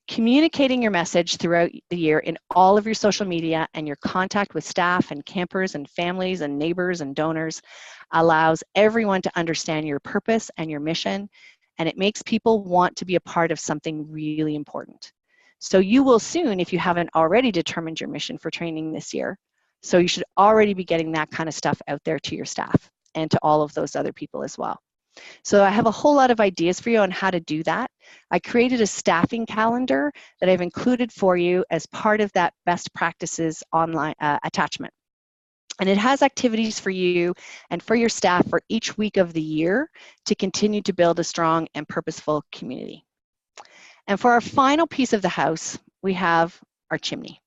Communicating your message throughout the year in all of your social media and your contact with staff and campers and families and neighbors and donors allows everyone to understand your purpose and your mission, and it makes people want to be a part of something really important. So you will soon, if you haven't already determined your mission for training this year, so you should already be getting that kind of stuff out there to your staff and to all of those other people as well. So I have a whole lot of ideas for you on how to do that. I created a staffing calendar that I've included for you as part of that best practices online attachment. And it has activities for you and for your staff for each week of the year to continue to build a strong and purposeful community. And for our final piece of the house, we have our chimney.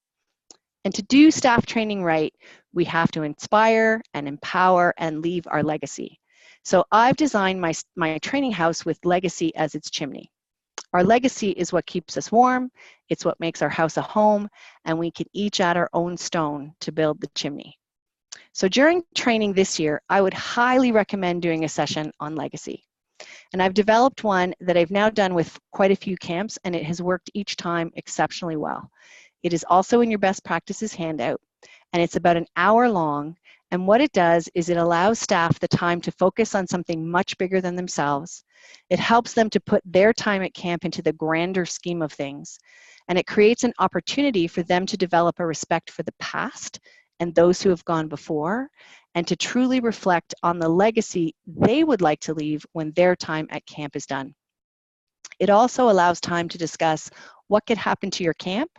And to do staff training right, we have to inspire and empower and leave our legacy. So I've designed my training house with legacy as its chimney. Our legacy is what keeps us warm, it's what makes our house a home, and we can each add our own stone to build the chimney. So during training this year, I would highly recommend doing a session on legacy. And I've developed one that I've now done with quite a few camps, and it has worked each time exceptionally well. It is also in your best practices handout, and it's about an hour long. And what it does is it allows staff the time to focus on something much bigger than themselves. It helps them to put their time at camp into the grander scheme of things. And it creates an opportunity for them to develop a respect for the past and those who have gone before, and to truly reflect on the legacy they would like to leave when their time at camp is done. It also allows time to discuss what could happen to your camp,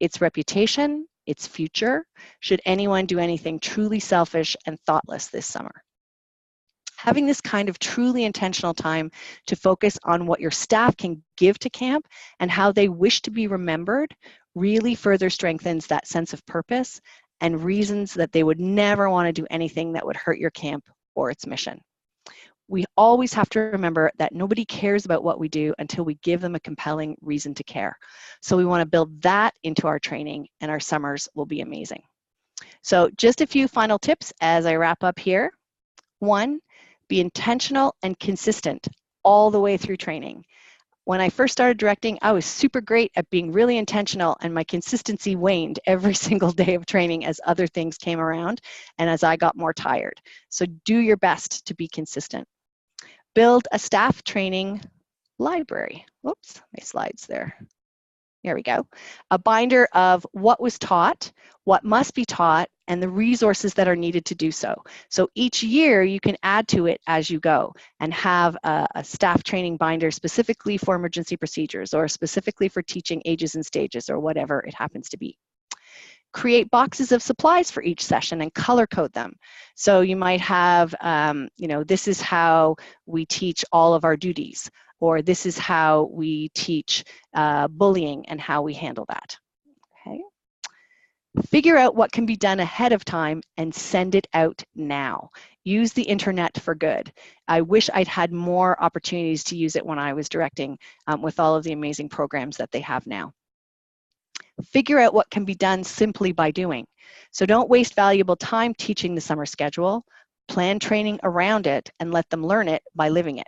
its reputation, its future, should anyone do anything truly selfish and thoughtless this summer. Having this kind of truly intentional time to focus on what your staff can give to camp and how they wish to be remembered really further strengthens that sense of purpose and reasons that they would never want to do anything that would hurt your camp or its mission. We always have to remember that nobody cares about what we do until we give them a compelling reason to care. So we want to build that into our training, and our summers will be amazing. So just a few final tips as I wrap up here. 1, be intentional and consistent all the way through training. When I first started directing, I was super great at being really intentional, and my consistency waned every single day of training as other things came around and as I got more tired. So do your best to be consistent. Build a staff training library. Whoops, my slides there. There we go. A binder of what was taught, what must be taught, and the resources that are needed to do so. So each year you can add to it as you go and have a staff training binder specifically for emergency procedures or specifically for teaching ages and stages or whatever it happens to be. Create boxes of supplies for each session and color code them. So you might have, this is how we teach all of our duties, or this is how we teach bullying and how we handle that. Okay. Figure out what can be done ahead of time and send it out now. Use the internet for good. I wish I'd had more opportunities to use it when I was directing with all of the amazing programs that they have now. Figure out what can be done simply by doing. So don't waste valuable time teaching the summer schedule. Plan training around it and let them learn it by living it.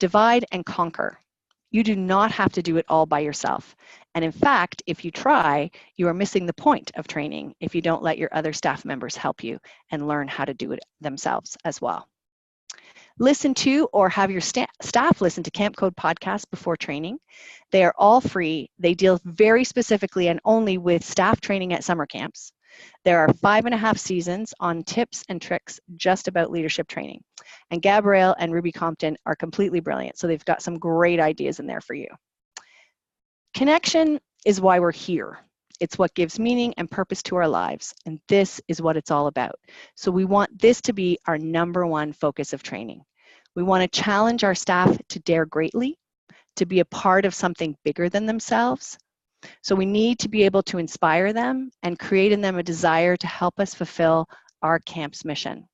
Divide and conquer. You do not have to do it all by yourself. And in fact, if you try, you are missing the point of training if you don't let your other staff members help you and learn how to do it themselves as well. Listen to or have your staff listen to Camp Code podcasts before training. They are all free. They deal very specifically and only with staff training at summer camps. There are 5.5 seasons on tips and tricks just about leadership training. And Gabrielle and Ruby Compton are completely brilliant, so they've got some great ideas in there for you. Connection is why we're here. It's what gives meaning and purpose to our lives, and this is what it's all about. So we want this to be our #1 focus of training. We want to challenge our staff to dare greatly, to be a part of something bigger than themselves. So we need to be able to inspire them and create in them a desire to help us fulfill our camp's mission.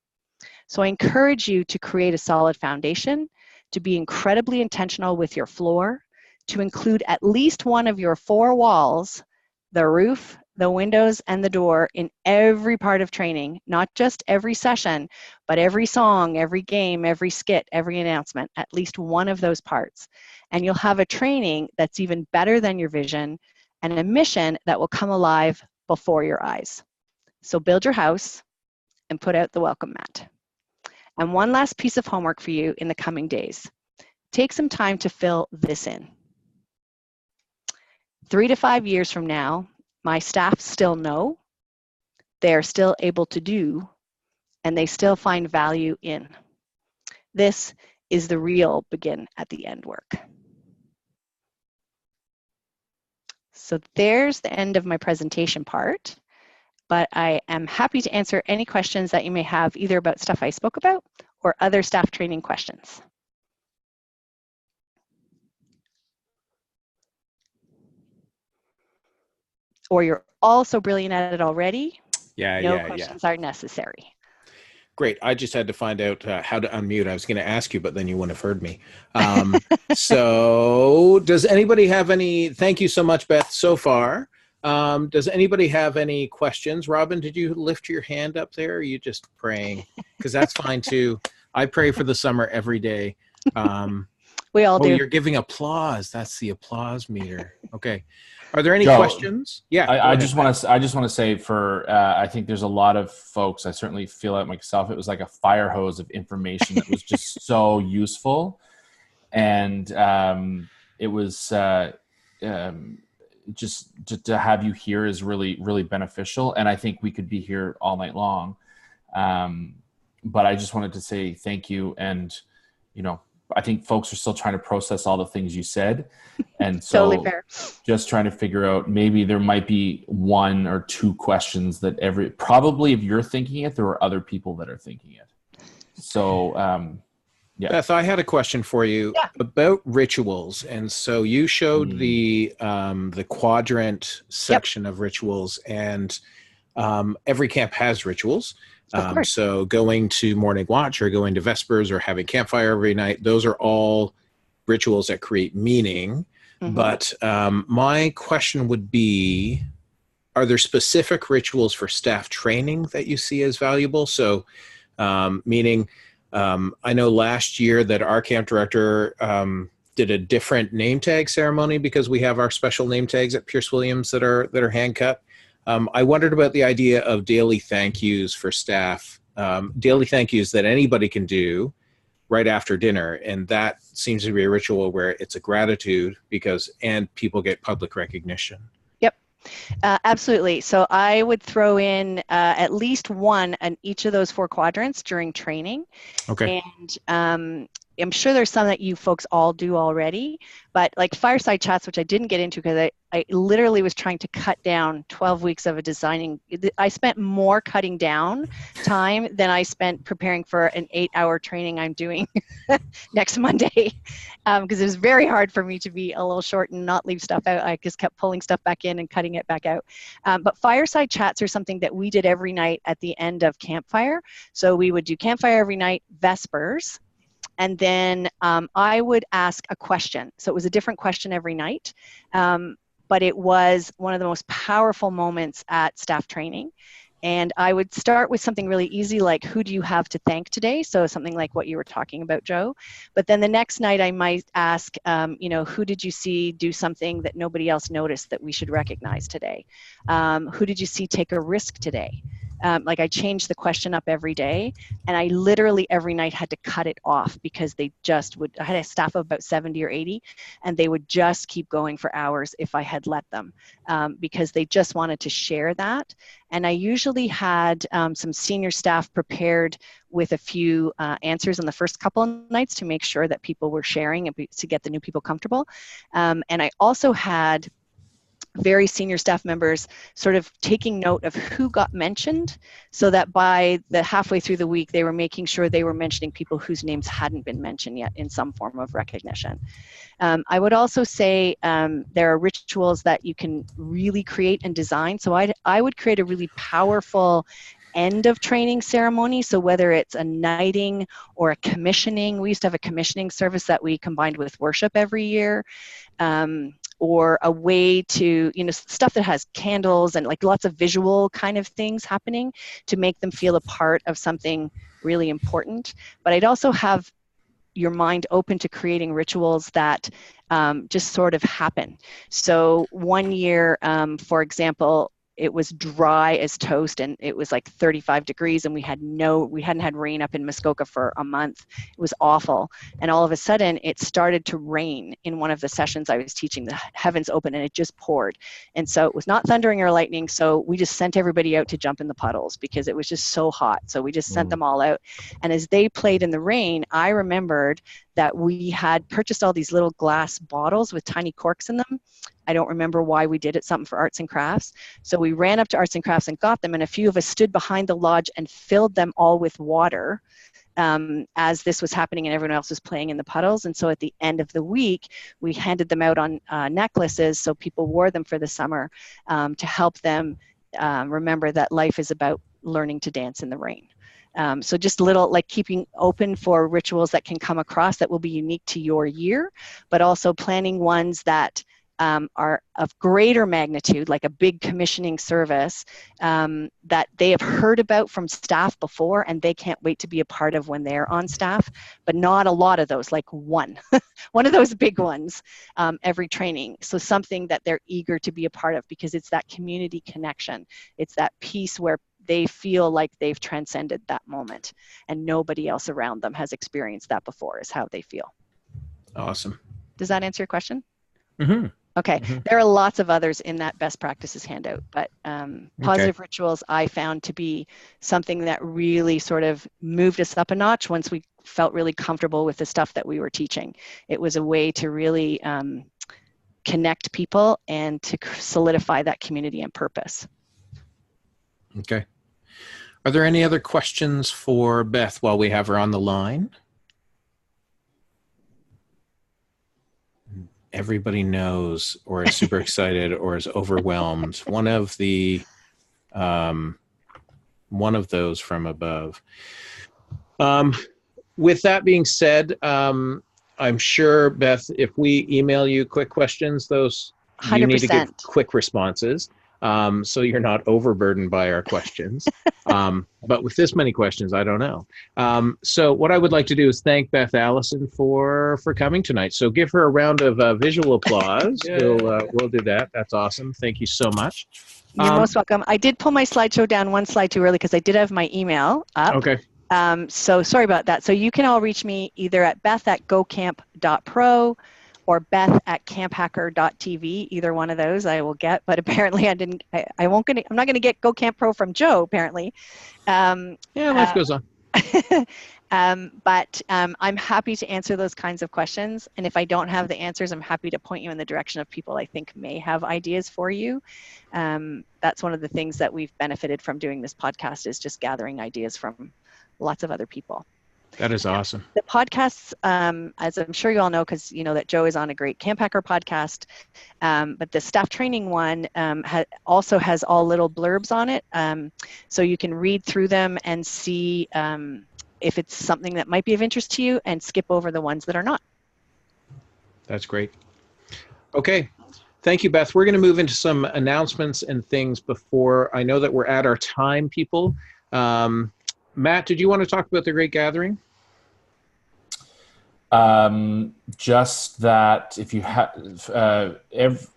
So I encourage you to create a solid foundation, to be incredibly intentional with your floor, to include at least one of your 4 walls, the roof, the windows, and the door in every part of training, not just every session, but every song, every game, every skit, every announcement, at least one of those parts. And you'll have a training that's even better than your vision and a mission that will come alive before your eyes. So build your house and put out the welcome mat. And one last piece of homework for you in the coming days. Take some time to fill this in. 3 to 5 years from now, my staff still know, they are still able to do, and they still find value in. This is the real begin at the end work. So there's the end of my presentation part, but I am happy to answer any questions that you may have either about stuff I spoke about or other staff training questions. Or you're all so brilliant at it already, no questions are necessary. Great. I just had to find out how to unmute. I was going to ask you, but then you wouldn't have heard me. So does anybody have any, thank you so much, Beth, so far. Does anybody have any questions? Robin, did you lift your hand up there? Or are you just praying? Because that's fine too. I pray for the summer every day. We all do. You're giving applause. That's the applause meter. Okay. Are there any questions? Yeah. I just want to say I think there's a lot of folks, I certainly feel it myself. It was like a fire hose of information that was just so useful. And it was just to have you here is really, really beneficial. And I think we could be here all night long. But I just wanted to say thank you. And, I think folks are still trying to process all the things you said. And so totally fair. Just trying to figure out, maybe there might be 1 or 2 questions that probably if you're thinking it, there are other people that are thinking it. So, yeah. Beth, I had a question for you about rituals. And so you showed the quadrant section of rituals, and every camp has rituals. Of course. So going to morning watch or going to Vespers or having campfire every night, those are all rituals that create meaning. Mhm. But my question would be, are there specific rituals for staff training that you see as valuable? So meaning, I know last year that our camp director did a different name tag ceremony because we have our special name tags at Pierce Williams that are hand cut. I wondered about the idea of daily thank yous for staff, daily thank yous that anybody can do right after dinner. And that seems to be a ritual where it's a gratitude and people get public recognition. Yep. Absolutely. So I would throw in at least one in each of those 4 quadrants during training. Okay. And I'm sure there's some that you folks all do already, but like fireside chats, which I didn't get into because I literally was trying to cut down 12 weeks of a designing. I spent more cutting down time than I spent preparing for an 8-hour training I'm doing next Monday, because it was very hard for me to be a little short and not leave stuff out. I just kept pulling stuff back in and cutting it back out. But fireside chats are something that we did every night at the end of campfire. So we would do campfire every night, Vespers. And then I would ask a question. So it was a different question every night. But it was one of the most powerful moments at staff training. And I would start with something really easy, like, who do you have to thank today? So something like what you were talking about, Joe. But then the next night I might ask, who did you see do something that nobody else noticed that we should recognize today? Who did you see take a risk today? Like I changed the question up every day, and I literally every night had to cut it off because they just would. I had a staff of about 70 or 80, and they would just keep going for hours if I had let them, because they just wanted to share that. And I usually had some senior staff prepared with a few answers on the first couple of nights to make sure that people were sharing and to get the new people comfortable. And I also had very senior staff members sort of taking note of who got mentioned, so that by the halfway through the week, they were making sure they were mentioning people whose names hadn't been mentioned yet in some form of recognition. I would also say there are rituals that you can really create and design. So I would create a really powerful end of training ceremony. So whether it's a knighting or a commissioning, we used to have a commissioning service that we combined with worship every year. Or a way to, stuff that has candles and like lots of visual kind of things happening to make them feel a part of something really important. But I'd also have your mind open to creating rituals that just sort of happen. So one year, for example, it was dry as toast and it was like 35 degrees and we hadn't had rain up in Muskoka for a month. It was awful. And all of a sudden it started to rain in one of the sessions I was teaching. The heavens opened and it just poured. And so it was not thundering or lightning. So we just sent everybody out to jump in the puddles because it was just so hot. So we just sent them all out. And as they played in the rain, I remembered that we had purchased all these little glass bottles with tiny corks in them. I don't remember why we did it, something for arts and crafts. So we ran up to arts and crafts and got them, and a few of us stood behind the lodge and filled them all with water as this was happening and everyone else was playing in the puddles. And so at the end of the week, we handed them out on necklaces so people wore them for the summer to help them remember that life is about learning to dance in the rain. So just little, like keeping open for rituals that can come across that will be unique to your year, but also planning ones that are of greater magnitude, like a big commissioning service that they have heard about from staff before and they can't wait to be a part of when they're on staff, but not a lot of those, like one of those big ones every training. So something that they're eager to be a part of because it's that community connection. It's that piece where they feel like they've transcended that moment and nobody else around them has experienced that before is how they feel. Awesome. Does that answer your question? Mm-hmm. Okay, there are lots of others in that best practices handout, but positive rituals I found to be something that really sort of moved us up a notch once we felt really comfortable with the stuff that we were teaching. It was a way to really connect people and to solidify that community and purpose. Okay. Are there any other questions for Beth while we have her on the line? Everybody knows or is super excited or is overwhelmed. One of the one of those from above. With that being said, I'm sure, Beth, if we email you quick questions, those 100%. you need to give quick responses, so you're not overburdened by our questions. But with this many questions, I don't know. So what I would like to do is thank Beth Allison for coming tonight. So give her a round of visual applause. We'll do that. That's awesome. Thank you so much. You're most welcome. I did pull my slideshow down one slide too early because I did have my email up. Okay. So sorry about that. So you can all reach me either at beth@gocamp.pro or beth@camphacker.tv. Either one of those I will get, but apparently I'm not going to get GoCamp Pro from Joe, apparently. Life goes on. But I'm happy to answer those kinds of questions. And if I don't have the answers, I'm happy to point you in the direction of people I think may have ideas for you. That's one of the things that we've benefited from doing this podcast, is just gathering ideas from lots of other people. That is awesome. The podcasts, as I'm sure you all know, because you know that Joe is on a great Camp Hacker podcast, but the staff training one also has all little blurbs on it. So you can read through them and see if it's something that might be of interest to you and skip over the ones that are not. That's great. Okay. Thank you, Beth. We're going to move into some announcements and things before I know that we're at our time, people. Matt, did you want to talk about the Great Gathering? Just that if you have,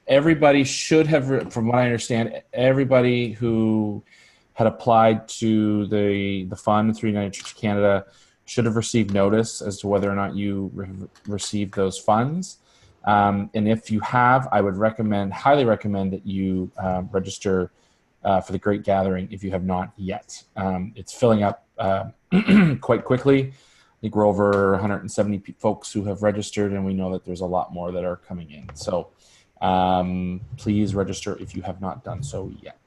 everybody should have, from what I understand, everybody who had applied to the fund through United Church of Canada should have received notice as to whether or not you received those funds. And if you have, I would highly recommend that you register for the Great Gathering if you have not yet. It's filling up quite quickly. I think we're over 170 folks who have registered, and we know that there's a lot more that are coming in. So please register if you have not done so yet.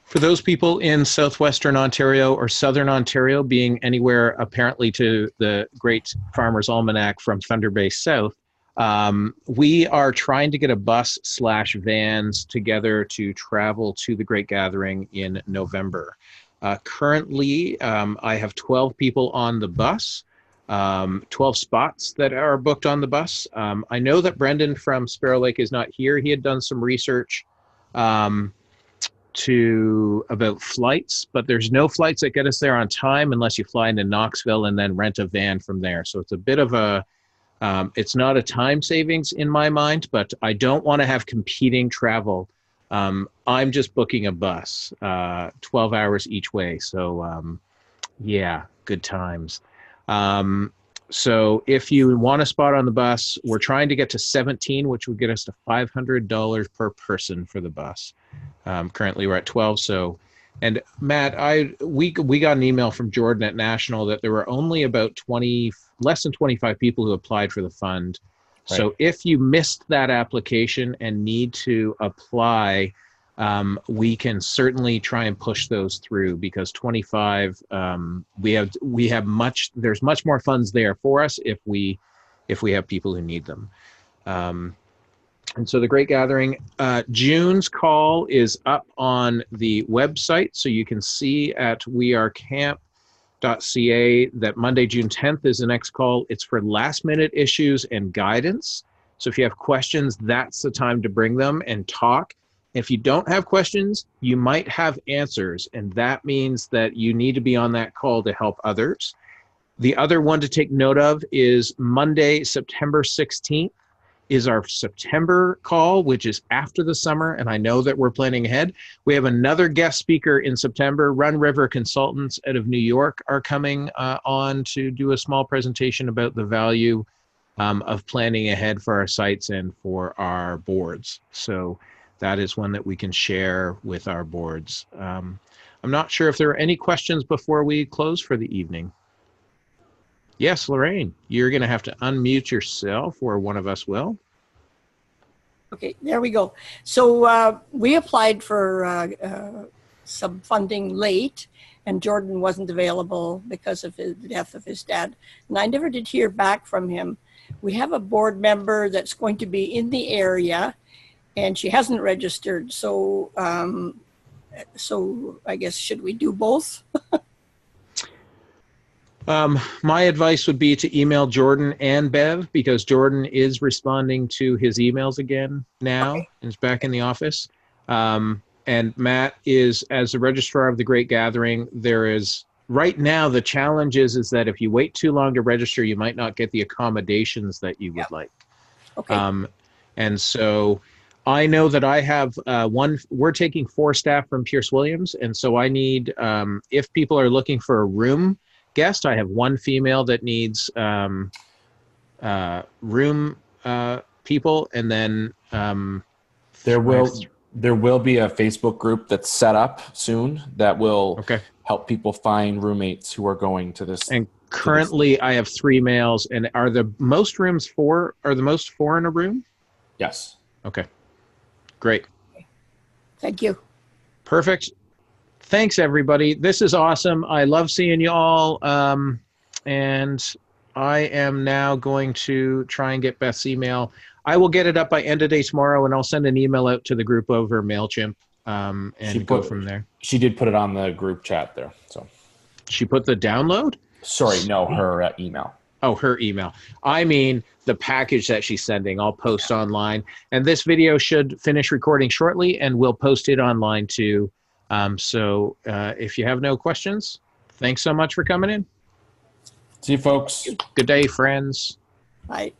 For those people in southwestern Ontario or southern Ontario, being anywhere apparently to the Great Farmers Almanac from Thunder Bay South, we are trying to get a bus/vans together to travel to the Great Gathering in November. Currently, I have 12 people on the bus, 12 spots that are booked on the bus. I know that Brendan from Sparrow Lake is not here. He had done some research about flights, but there's no flights that get us there on time unless you fly into Knoxville and then rent a van from there. So it's a bit of a, it's not a time savings in my mind, but I don't want to have competing travel. I'm just booking a bus, 12 hours each way. So yeah, good times. So if you want a spot on the bus, we're trying to get to 17, which would get us to $500 per person for the bus. Currently we're at 12. So, and Matt, we got an email from Jordan at National that there were only about less than 25 people who applied for the fund. Right. So if you missed that application and need to apply, we can certainly try and push those through, because 25, there's much more funds there for us if we have people who need them. And so the Great Gathering, June's call is up on the website. So you can see at wearecamp.ca that Monday, June 10th is the next call. It's for last minute issues and guidance. So if you have questions, that's the time to bring them and talk. If you don't have questions, you might have answers. And that means that you need to be on that call to help others. The other one to take note of is Monday, September 16th. Is our September call, which is after the summer, and I know that we're planning ahead. We have another guest speaker in September. Run River Consultants out of New York are coming on to do a small presentation about the value of planning ahead for our sites and for our boards. So that is one that we can share with our boards. I'm not sure if there are any questions before we close for the evening. Yes, Lorraine, you're going to have to unmute yourself, or one of us will. Okay, there we go. So we applied for some funding late, and Jordan wasn't available because of the death of his dad. And I never did hear back from him. We have a board member that's going to be in the area, and she hasn't registered. So, so I guess, should we do both? My advice would be to email Jordan and Bev, because Jordan is responding to his emails again now, Okay. and is back in the office. And Matt is, as the registrar of the Great Gathering, there is, right now, the challenge is that if you wait too long to register, you might not get the accommodations that you would like. Okay. And so I know that I have we're taking 4 staff from Pierce Williams. And so I need, if people are looking for a room guest, I have 1 female that needs room people. And then there will be a Facebook group that's set up soon that will help people find roommates who are going to this. And currently I have 3 males. And are the most 4 in a room? Yes. Okay. Great. Thank you. Perfect. Thanks, everybody. This is awesome. I love seeing you all. And I am now going to try and get Beth's email. I will get it up by end of day tomorrow, and I'll send an email out to the group over MailChimp and go from there. She did put it on the group chat there. So she put the download? Sorry, no, her email. Oh, her email. I mean, the package that she's sending, I'll post online. And this video should finish recording shortly, and we'll post it online too. So if you have no questions, thanks so much for coming in. See you, folks. Good day, friends. Bye.